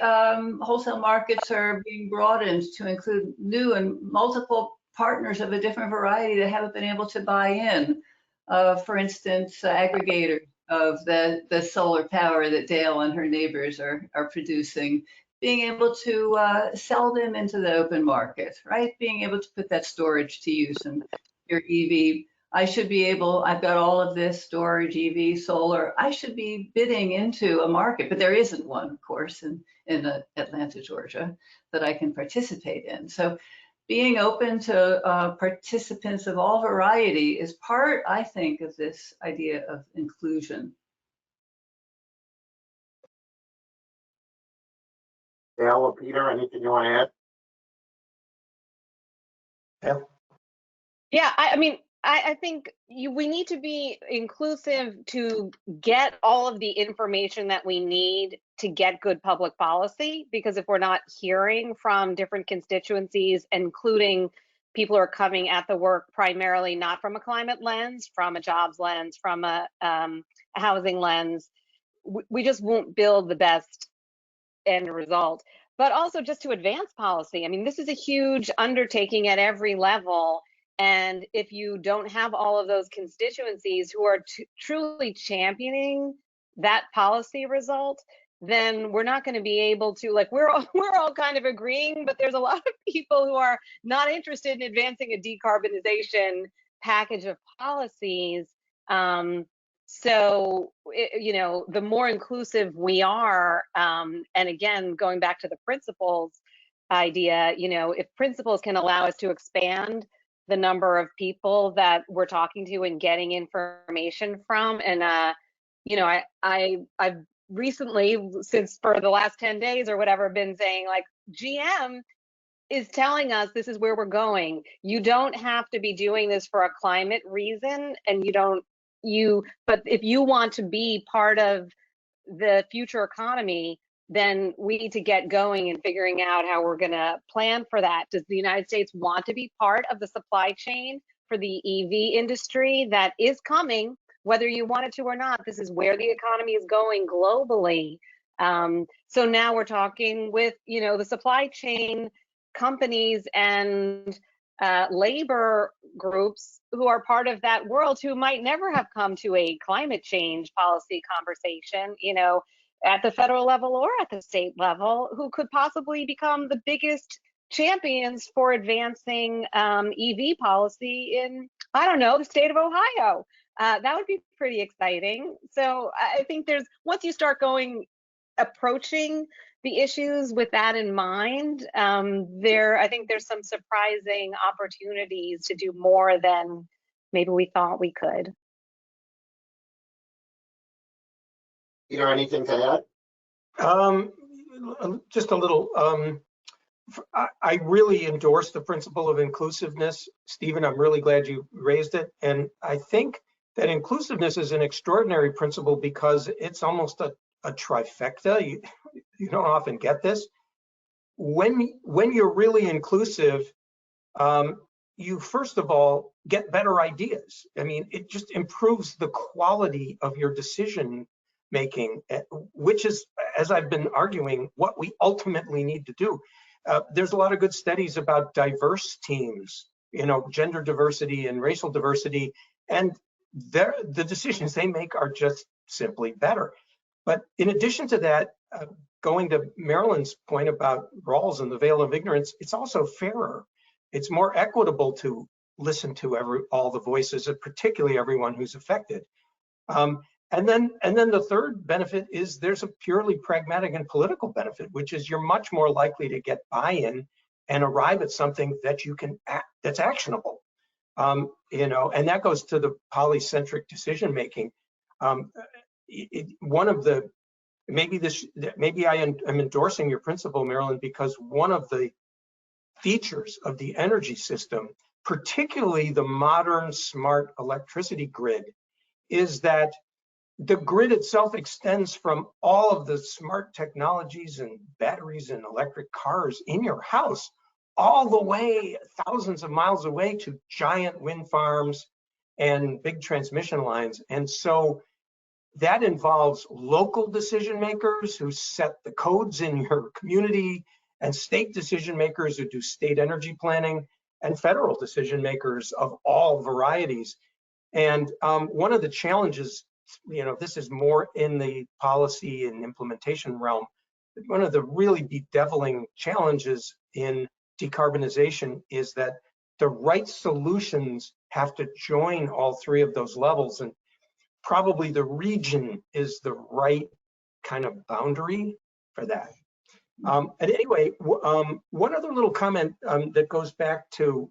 wholesale markets are being broadened to include new and multiple partners of a different variety that haven't been able to buy in. For instance, aggregators of the solar power that Dale and her neighbors are producing, being able to sell them into the open market, right? Being able to put that storage to use in your EV. I've got all of this storage, EV, solar. I should be bidding into a market, but there isn't one, of course, in Atlanta, Georgia, that I can participate in. So being open to participants of all variety is part, I think, of this idea of inclusion. Dale or Peter, anything you want to add? Yeah, I mean, I think we need to be inclusive to get all of the information that we need to get good public policy, because if we're not hearing from different constituencies, including people who are coming at the work primarily not from a climate lens, from a jobs lens, from a housing lens, we just won't build the best end result. But also just to advance policy. I mean, this is a huge undertaking at every level. And if you don't have all of those constituencies who are truly championing that policy result, then we're not going to be able to, like, we're all kind of agreeing, but there's a lot of people who are not interested in advancing a decarbonization package of policies. So, the more inclusive we are, and again, going back to the principles idea, if principles can allow us to expand the number of people that we're talking to and getting information from, and I've recently, since for the last 10 days or whatever, been saying, like, GM is telling us this is where we're going. You don't have to be doing this for a climate reason, and but if you want to be part of the future economy, then we need to get going and figuring out how we're going to plan for that. Does the United States want to be part of the supply chain for the EV industry that is coming, whether you want it to or not? This is where the economy is going globally. So now we're talking with, the supply chain companies and labor groups who are part of that world, who might never have come to a climate change policy conversation, at the federal level or at the state level, who could possibly become the biggest champions for advancing EV policy in, I don't know, the state of Ohio. That would be pretty exciting. So I think once you start approaching the issues with that in mind, I think there's some surprising opportunities to do more than maybe we thought we could. Peter, anything to add? Just a little. I really endorse the principle of inclusiveness. Stephen, I'm really glad you raised it. And I think that inclusiveness is an extraordinary principle because it's almost a trifecta. You don't often get this. When you're really inclusive, you first of all get better ideas. I mean, it just improves the quality of your decision making, which is, as I've been arguing, what we ultimately need to do. There's a lot of good studies about diverse teams, gender diversity and racial diversity, and the decisions they make are just simply better. But in addition to that, going to Marilyn's point about Rawls and the veil of ignorance, it's also fairer. It's more equitable to listen to all the voices, and particularly everyone who's affected. And then the third benefit is there's a purely pragmatic and political benefit, which is you're much more likely to get buy-in and arrive at something that you can that's actionable. And that goes to the polycentric decision making. One of the maybe I am endorsing your principle, Marilyn, because one of the features of the energy system, particularly the modern smart electricity grid, is that the grid itself extends from all of the smart technologies and batteries and electric cars in your house all the way thousands of miles away to giant wind farms and big transmission lines. And so that involves local decision makers who set the codes in your community, and state decision makers who do state energy planning, and federal decision makers of all varieties. And one of the challenges, this is more in the policy and implementation realm, one of the really bedeviling challenges in decarbonization is that the right solutions have to join all three of those levels. And probably the region is the right kind of boundary for that. And anyway, one other little comment that goes back to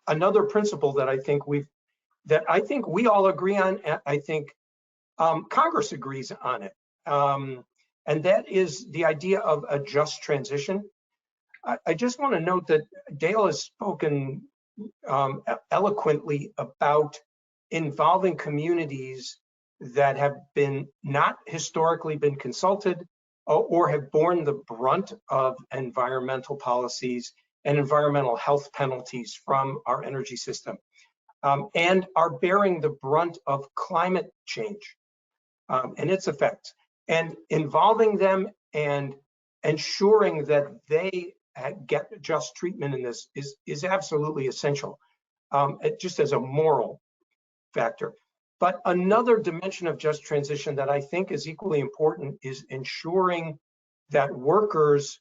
another principle that I think we all agree on. I think Congress agrees on it, and that is the idea of a just transition. I just want to note that Dale has spoken eloquently about involving communities that have not historically been consulted or have borne the brunt of environmental policies and environmental health penalties from our energy system, and are bearing the brunt of climate change and its effects, and involving them and ensuring that they get just treatment in this is absolutely essential, just as a moral factor. But another dimension of just transition that I think is equally important is ensuring that workers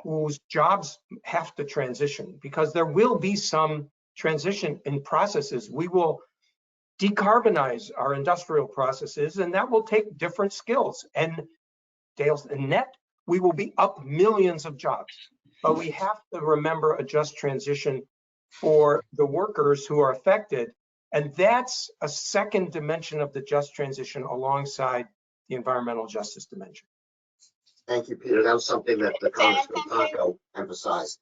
whose jobs have to transition, because there will be some transition in processes. We will decarbonize our industrial processes, and that will take different skills. And Dale's net, we will be up millions of jobs. But we have to remember a just transition for the workers who are affected. And that's a second dimension of the just transition alongside the environmental justice dimension. Thank you, Peter. That was something that the Congressman Tonko emphasized.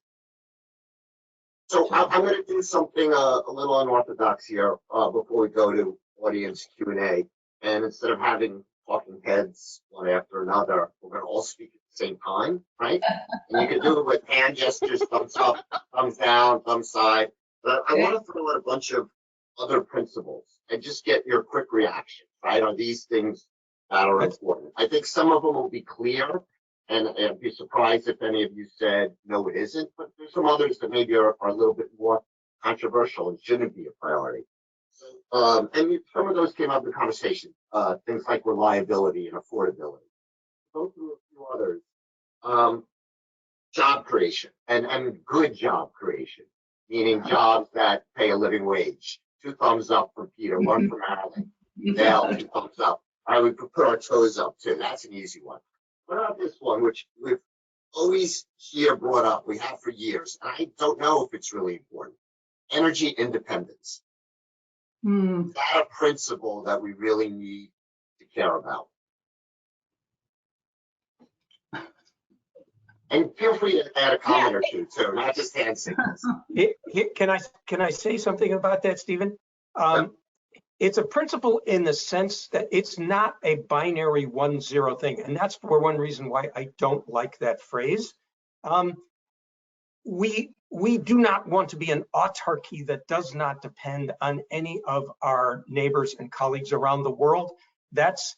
So I'm going to do something a little unorthodox here before we go to audience Q&A. And instead of having talking heads one after another, we're going to all speak at the same time, right? And you can do it with hand gestures, thumbs up, thumbs down, thumb side. But I want to throw out a bunch of other principles and just get your quick reaction, right, on these things that are important. I think some of them will be clear, and I'd be surprised if any of you said, no, it isn't, but there's some others that maybe are a little bit more controversial and shouldn't be a priority. So, and some of those came up in the conversation, things like reliability and affordability. Go through a few others. Job creation and good job creation, meaning jobs that pay a living wage. 2 thumbs up from Peter, 1 from Marilyn. Dale, 2 thumbs up. All right, we could put our toes up too. That's an easy one. What about this one, which we've always here brought up, we have for years, and I don't know if it's really important. Energy independence. Is that a principle that we really need to care about? And feel free to add a comment or two too, not just hand signals. Can I say something about that, Stephen? It's a principle in the sense that it's not a binary 1-0 thing, and that's for one reason why I don't like that phrase. We do not want to be an autarky that does not depend on any of our neighbors and colleagues around the world. That's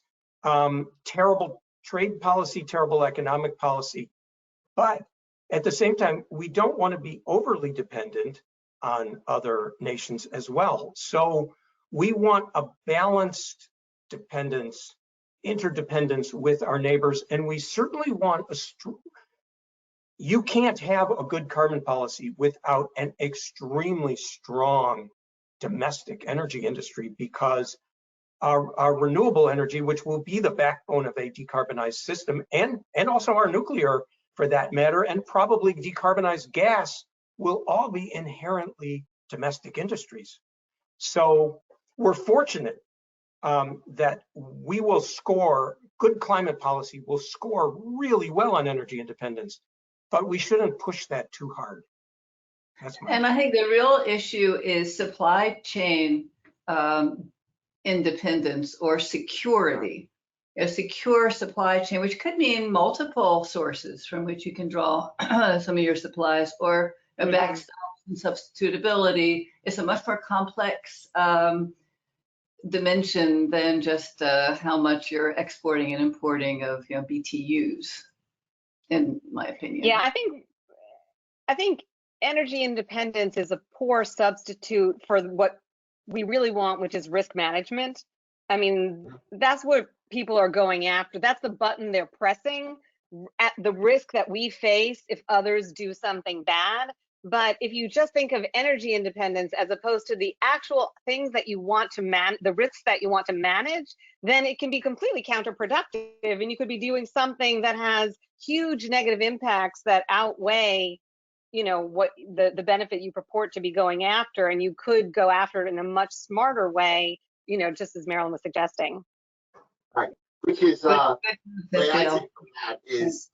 terrible trade policy, terrible economic policy. But at the same time, we don't want to be overly dependent on other nations as well. So we want a balanced dependence, interdependence with our neighbors, and we certainly want you can't have a good carbon policy without an extremely strong domestic energy industry, because our renewable energy, which will be the backbone of a decarbonized system, and also our nuclear for that matter, and probably decarbonized gas will all be inherently domestic industries. So we're fortunate that we will score, good climate policy will score really well on energy independence, but we shouldn't push that too hard. And I think the real issue is supply chain independence or security. A secure supply chain, which could mean multiple sources from which you can draw some of your supplies, or a backstop and substitutability. It's a much more complex dimension than just how much you're exporting and importing of BTUs, in my opinion. Yeah, I think energy independence is a poor substitute for what we really want, which is risk management. I mean, that's what people are going after. That's the button they're pressing at the risk that we face if others do something bad. But if you just think of energy independence as opposed to the actual things that you want to the risks that you want to manage, then it can be completely counterproductive, and you could be doing something that has huge negative impacts that outweigh, what the benefit you purport to be going after, and you could go after it in a much smarter way, just as Marilyn was suggesting. Right, which is the way I think of that is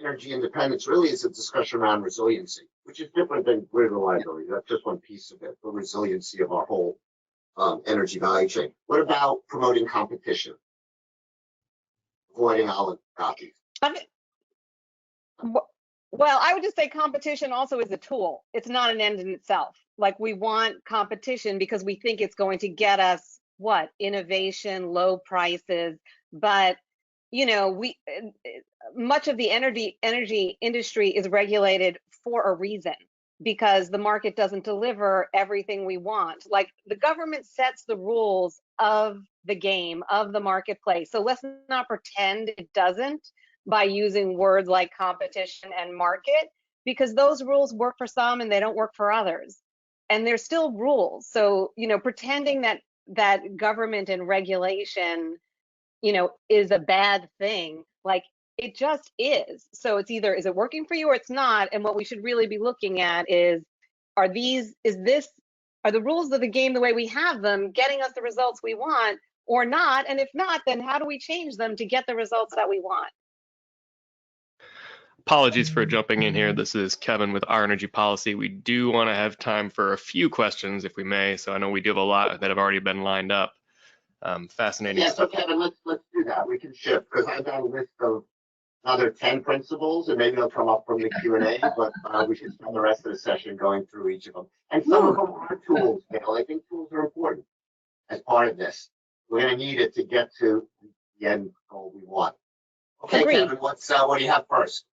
energy independence really is a discussion around resiliency, which is different than grid reliability. That's just one piece of it, the resiliency of our whole energy value chain. What about promoting competition, avoiding oligopolies? Well, I would just say competition also is a tool. It's not an end in itself. Like, we want competition because we think it's going to get us what? Innovation, low prices. But, much of the energy industry is regulated for a reason, because the market doesn't deliver everything we want. Like, the government sets the rules of the game, of the marketplace. So let's not pretend it doesn't by using words like competition and market, because those rules work for some and they don't work for others. And there's still rules. So, pretending that government and regulation, is a bad thing, like, it just is. So it's either, is it working for you or it's not? And what we should really be looking at is, are the rules of the game the way we have them getting us the results we want or not? And if not, then how do we change them to get the results that we want? Apologies for jumping in here. This is Kevin with Our Energy Policy. We do want to have time for a few questions, if we may. So I know we do have a lot that have already been lined up. Fascinating. Yeah, so Kevin, let's do that. We can shift, because I've got a list of another 10 principles, and maybe they'll come up from the Q&A, but we should spend the rest of the session going through each of them. And some of them are tools, Gail. I think tools are important as part of this. We're going to need it to get to the end goal we want. Okay, Agreed. Kevin, what do you have first?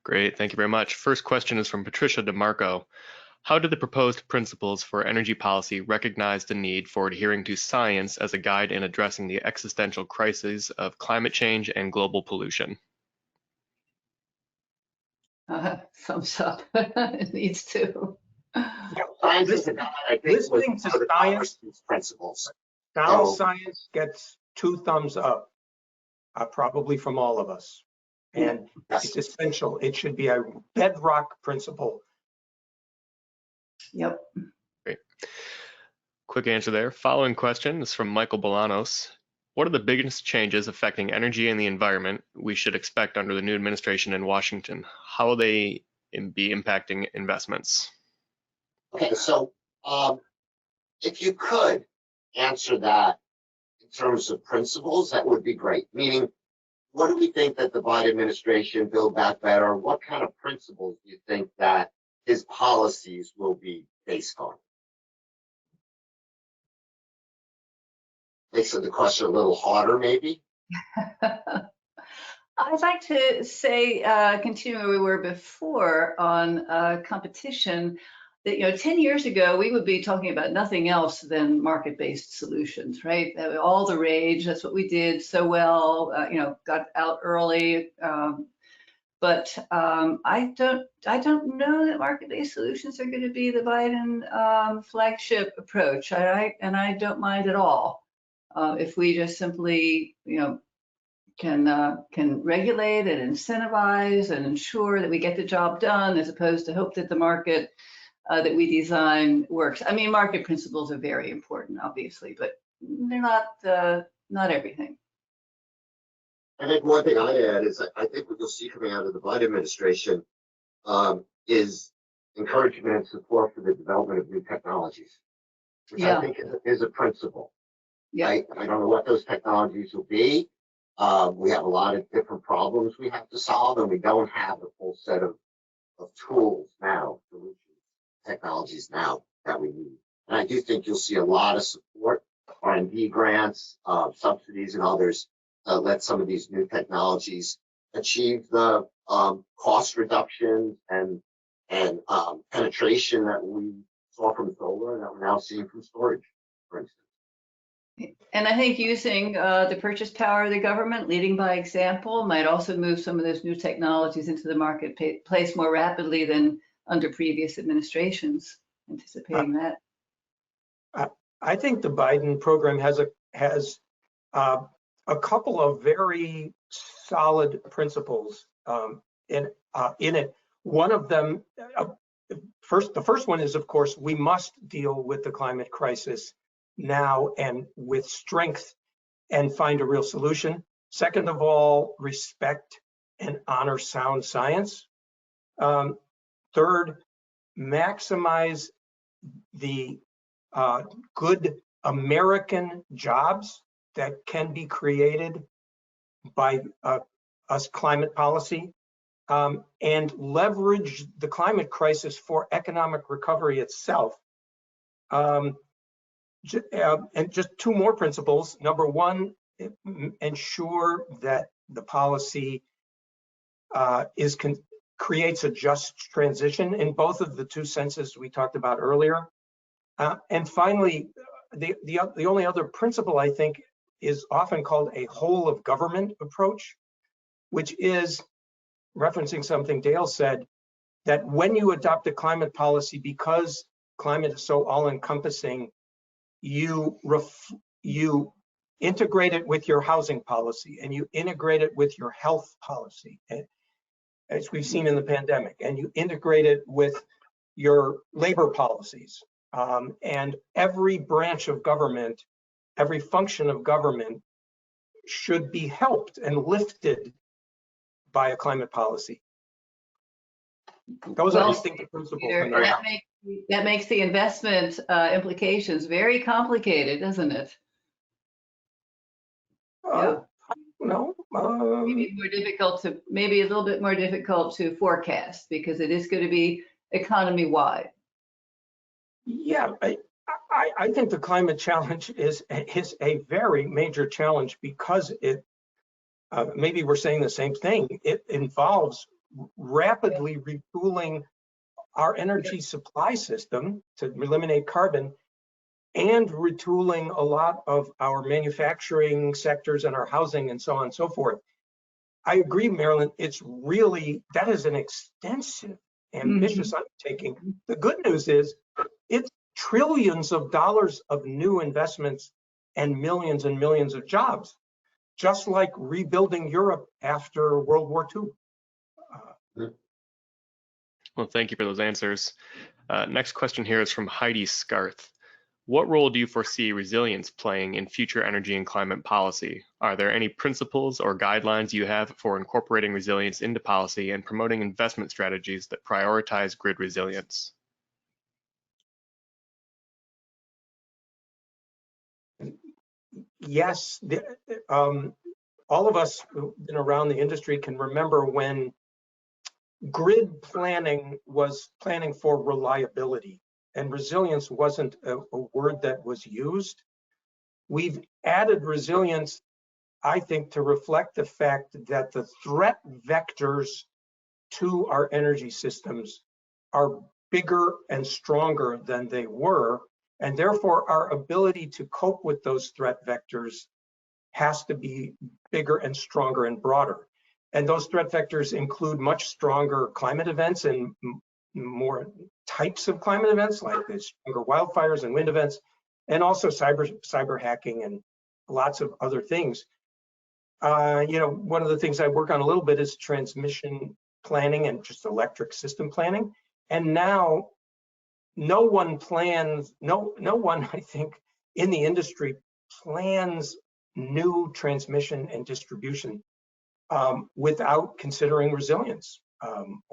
Great, thank you very much. First question is from Patricia DeMarco. How do the proposed principles for energy policy recognize the need for adhering to science as a guide in addressing the existential crises of climate change and global pollution? Thumbs up. It needs to. Science is a guide, I think, Listening to science principles. Sound science gets 2 thumbs up, probably from all of us. And it's essential. It should be a bedrock principle. Yep. Great. Quick answer there. Following question is from Michael Bolanos. What are the biggest changes affecting energy and the environment we should expect under the new administration in Washington? How will they be impacting investments? Okay, so if you could answer that in terms of principles, that would be great. Meaning, what do we think that the Biden administration, Build Back Better, what kind of principles do you think that his policies will be based on? Makes the question a little harder, maybe. I'd like to say, continue where we were before on competition, that 10 years ago, we would be talking about nothing else than market-based solutions, right? All the rage, that's what we did so well, got out early. But I don't know that market-based solutions are going to be the Biden flagship approach. I don't mind at all if we just simply, can regulate and incentivize and ensure that we get the job done, as opposed to hope that the market that we design works. I mean, market principles are very important, obviously, but they're not everything. I think one thing I'd add is I think what you'll see coming out of the Biden administration is encouragement and support for the development of new technologies, which I think is a principle. Yeah. I don't know what those technologies will be. We have a lot of different problems we have to solve, and we don't have the full set of tools now, solutions, technologies now that we need. And I do think you'll see a lot of support, R&D grants, subsidies, and others let some of these new technologies achieve the cost reduction and penetration that we saw from solar and that we're now seeing from storage, for instance. And I think using the purchase power of the government, leading by example, might also move some of those new technologies into the marketplace more rapidly than under previous administrations, anticipating that. I think the Biden program has a couple of very solid principles in it. One of them, the first one is, of course, we must deal with the climate crisis now and with strength and find a real solution. Second of all, respect and honor sound science. Third, maximize the good American jobs that can be created by us climate policy, and leverage the climate crisis for economic recovery itself. And just two more principles. Number one, ensure that the policy creates a just transition in both of the two senses we talked about earlier. And finally, the only other principle I think is often called a whole of government approach, which is referencing something Dale said, that when you adopt a climate policy, because climate is so all-encompassing, you integrate it with your housing policy, and you integrate it with your health policy, as we've seen in the pandemic, and you integrate it with your labor policies. And every branch of government, every function of government should be helped and lifted by a climate policy. Those are, I think, the principles. That makes the investment implications very complicated, doesn't it? Yeah. No. Maybe a little bit more difficult to forecast, because it is going to be economy-wide. Yeah, I think the climate challenge is a very major challenge, because it, maybe we're saying the same thing, it involves rapidly retooling our energy supply system to eliminate carbon, and retooling a lot of our manufacturing sectors and our housing and so on and so forth. I agree, Marilyn, it's really, that is an extensive, ambitious undertaking. The good news is it's trillions of dollars of new investments and millions of jobs, just like rebuilding Europe after World War II. Well, thank you for those answers. Next question here is from Heidi Scarth. What role do you foresee resilience playing in future energy and climate policy? Are there any principles or guidelines you have for incorporating resilience into policy and promoting investment strategies that prioritize grid resilience? Yes, all of us who've been around the industry can remember when grid planning was planning for reliability, and resilience wasn't a word that was used. We've added resilience, I think, to reflect the fact that the threat vectors to our energy systems are bigger and stronger than they were, and therefore our ability to cope with those threat vectors has to be bigger and stronger and broader. And those threat vectors include much stronger climate events and more types of climate events, like the stronger wildfires and wind events, and also cyber hacking and lots of other things. One of the things I work on a little bit is transmission planning and just electric system planning. And now no one, I think, in the industry plans new transmission and distribution without considering resilience.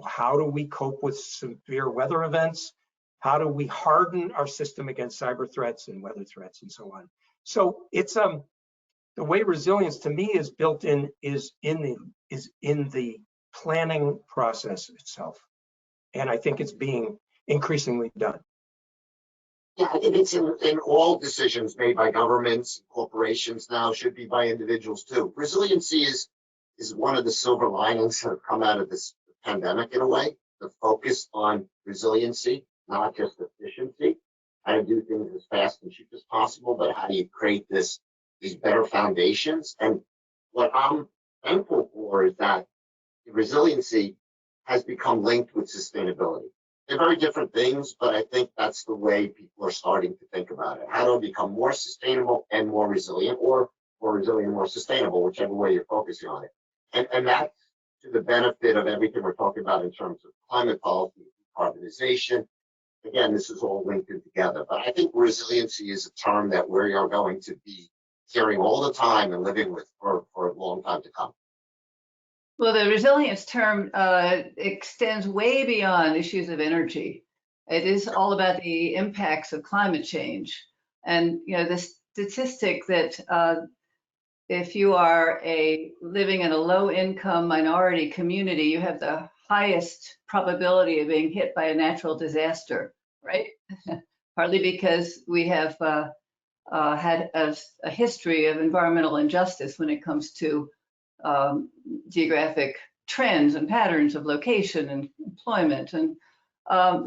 How do we cope with severe weather events? How do we harden our system against cyber threats and weather threats and so on? So it's the way resilience to me is built in is in the planning process itself, and I think it's being increasingly done. Yeah, I think it's in all decisions made by governments, corporations now, should be by individuals too. Resiliency is one of the silver linings that have come out of this pandemic in a way. The focus on resiliency, not just efficiency, how to do things as fast and cheap as possible, but how do you create these better foundations? And what I'm thankful for is that resiliency has become linked with sustainability. They're very different things, but I think that's the way people are starting to think about it. How do I become more sustainable and more resilient, or more resilient and more sustainable, whichever way you're focusing on it. And that's to the benefit of everything we're talking about in terms of climate policy, decarbonization. Again, this is all linked in together. But I think resiliency is a term that we are going to be hearing all the time and living with for a long time to come. Well, the resilience term extends way beyond issues of energy. It is all about the impacts of climate change. And the statistic that if you are living in a low-income minority community, you have the highest probability of being hit by a natural disaster, right? Partly because we have had a history of environmental injustice when it comes to geographic trends and patterns of location and employment, and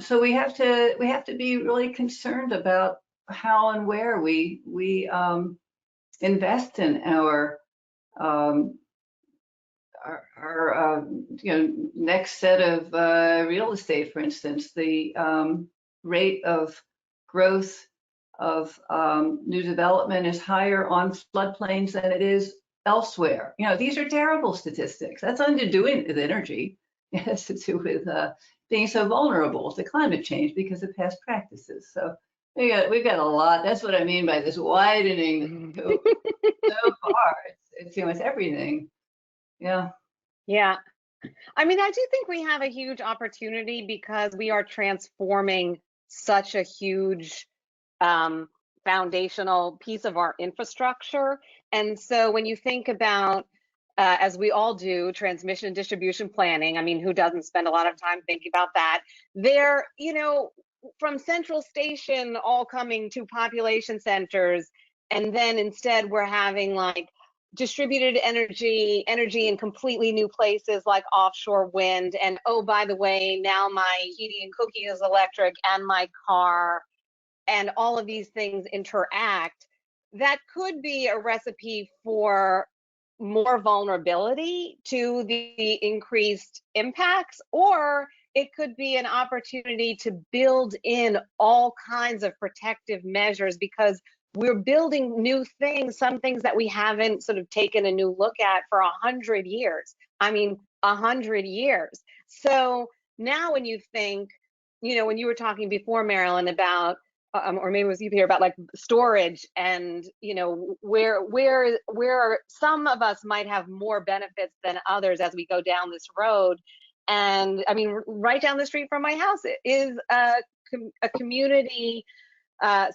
so we have to be really concerned about how and where we invest in our next set of real estate. For instance, the rate of growth of new development is higher on floodplains than it is elsewhere. These are terrible statistics. That's nothing to do with energy. It has to do with being so vulnerable to climate change because of past practices. So we've got a lot. That's what I mean by this widening so far. It's everything. Yeah. Yeah. I mean, I do think we have a huge opportunity because we are transforming such a huge foundational piece of our infrastructure. And so when you think about, as we all do, transmission and distribution planning, I mean, who doesn't spend a lot of time thinking about that? They're, from central station all coming to population centers, and then instead we're having like distributed energy in completely new places like offshore wind. And oh, by the way, now my heating and cooking is electric and my car, and all of these things interact. That could be a recipe for more vulnerability to the increased impacts, or it could be an opportunity to build in all kinds of protective measures because we're building new things, some things that we haven't sort of taken a new look at for 100 years. I mean, 100 years. So now when you think, when you were talking before, Marilyn, about or maybe it was you here about like storage and where some of us might have more benefits than others as we go down this road. And I mean, right down the street from my house is a community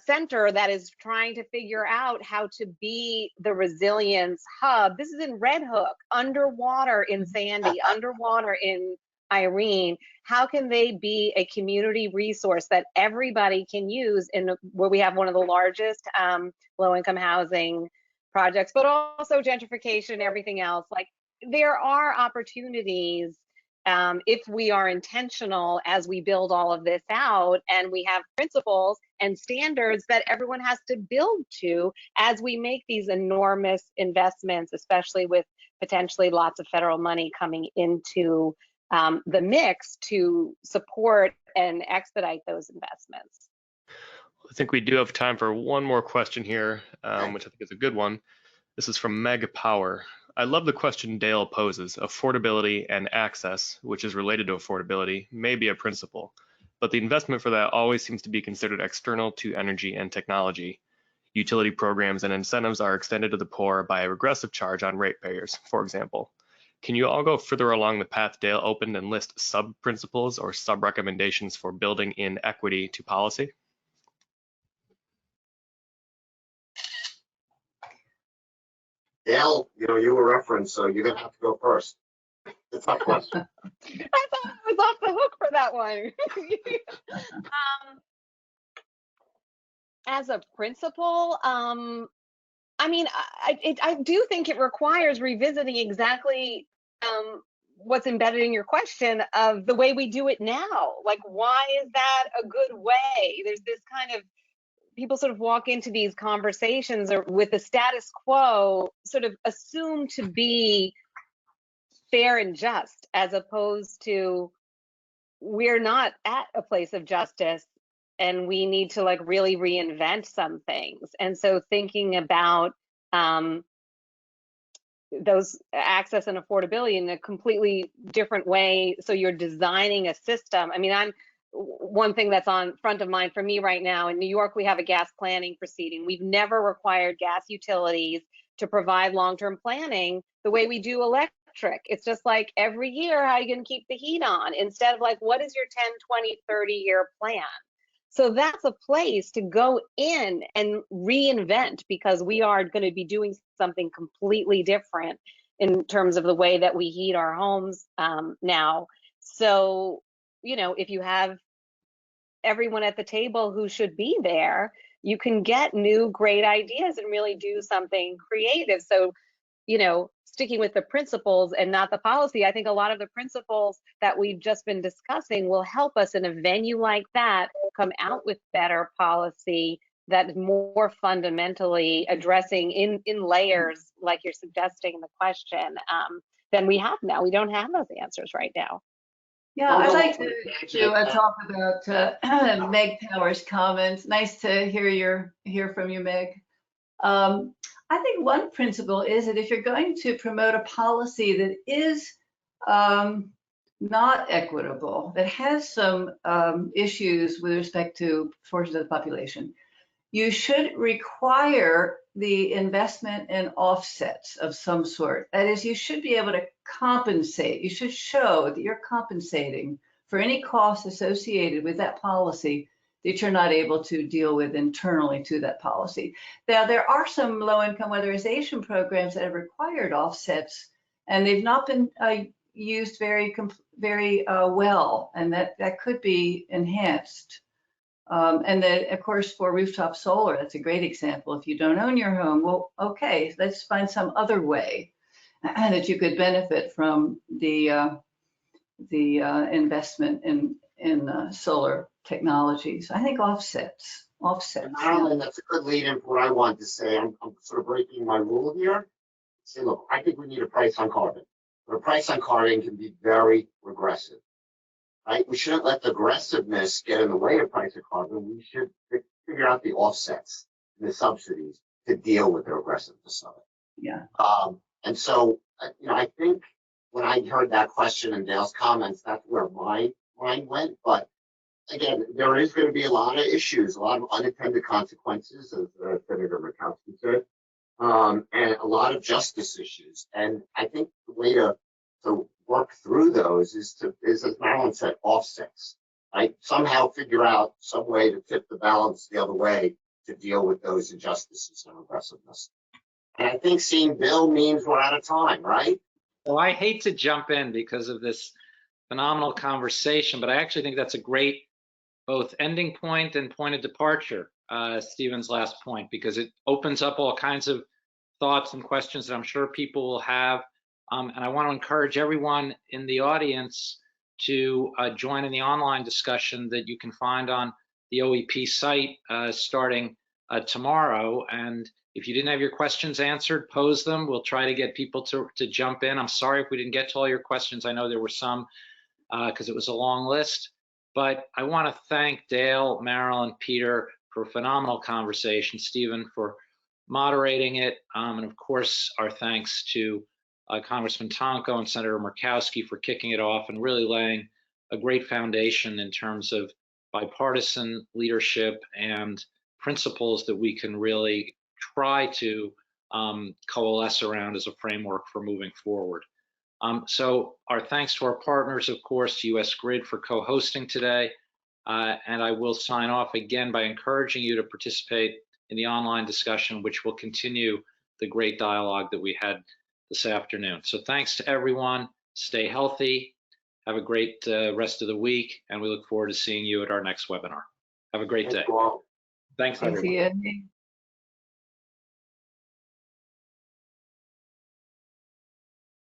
center that is trying to figure out how to be the resilience hub. This is in Red Hook, underwater in Sandy, underwater in Irene. How can they be a community resource that everybody can use where we have one of the largest low-income housing projects, but also gentrification, everything else? Like, there are opportunities if we are intentional as we build all of this out, and we have principles and standards that everyone has to build to as we make these enormous investments, especially with potentially lots of federal money coming into the mix to support and expedite those investments. I think we do have time for one more question here, which I think is a good one. This is from Meg Power. I love the question Dale poses. Affordability and access, which is related to affordability, may be a principle, but the investment for that always seems to be considered external to energy and technology. Utility programs and incentives are extended to the poor by a regressive charge on ratepayers, for example. Can you all go further along the path Dale opened and list sub-principles or sub-recommendations for building in equity to policy? Dale, you were referenced, so you're gonna have to go first. It's a tough question. I thought I was off the hook for that one. As a principle, I mean, I do think it requires revisiting exactly what's embedded in your question of the way we do it now. Like, why is that a good way? There's this kind of, people sort of walk into these conversations or with the status quo sort of assumed to be fair and just, as opposed to we're not at a place of justice and we need to like really reinvent some things. And so thinking about those access and affordability in a completely different way. So you're designing a system. I mean, one thing that's on front of mind for me right now, in New York, we have a gas planning proceeding. We've never required gas utilities to provide long-term planning the way we do electric. It's just like every year, how are you going to keep the heat on? Instead of like, what is your 10, 20, 30-year plan? So that's a place to go in and reinvent, because we are going to be doing something completely different in terms of the way that we heat our homes now. So, if you have everyone at the table who should be there, you can get new great ideas and really do something creative. So, sticking with the principles and not the policy, I think a lot of the principles that we've just been discussing will help us in a venue like that come out with better policy that's more fundamentally addressing in layers, like you're suggesting in the question, than we have now. We don't have those answers right now. Yeah, I'd like to talk about Meg Power's comments. Nice to hear from you, Meg. I think one principle is that if you're going to promote a policy that is not equitable, that has some issues with respect to portions of the population, you should require the investment in offsets of some sort. That is, you should be able to compensate. You should show that you're compensating for any costs associated with that policy that you're not able to deal with internally to that policy. Now, there are some low-income weatherization programs that have required offsets, and they've not been used very well, and that could be enhanced. And then, of course, for rooftop solar, that's a great example. If you don't own your home, well, okay, let's find some other way that you could benefit from the investment in solar technologies. I think offsets. Marilyn, that's a good lead in for what I want to say. I'm sort of breaking my rule here. Say, look, I think we need a price on carbon, but a price on carbon can be very regressive, right? We shouldn't let the aggressiveness get in the way of price of carbon. We should figure out the offsets and the subsidies to deal with the aggressiveness of it. Yeah. And so, I think when I heard that question in Dale's comments, that's where my mind went. But again, there is going to be a lot of issues, a lot of unintended consequences, as Senator Murkowski said, and a lot of justice issues. And I think the way to work through those is, as Marilyn said, offsets. Right? Somehow figure out some way to tip the balance the other way to deal with those injustices and aggressiveness. And I think seeing Bill means we're out of time, right? Well, I hate to jump in because of this phenomenal conversation, but I actually think that's a great both ending point and point of departure, Stephen's last point, because it opens up all kinds of thoughts and questions that I'm sure people will have. And I want to encourage everyone in the audience to join in the online discussion that you can find on the OEP site starting tomorrow. And if you didn't have your questions answered, pose them. We'll try to get people to jump in. I'm sorry if we didn't get to all your questions. I know there were some because it was a long list. But I want to thank Dale, Marilyn, Peter for a phenomenal conversation, Stephen for moderating it, and of course our thanks to Congressman Tonko and Senator Murkowski for kicking it off and really laying a great foundation in terms of bipartisan leadership and principles that we can really try to coalesce around as a framework for moving forward. So our thanks to our partners, of course, US Grid for co-hosting today. And I will sign off again by encouraging you to participate in the online discussion, which will continue the great dialogue that we had this afternoon. So thanks to everyone. Stay healthy. Have a great rest of the week, and we look forward to seeing you at our next webinar. Have a great day. Thank you all. Thanks, Thanks everyone. again.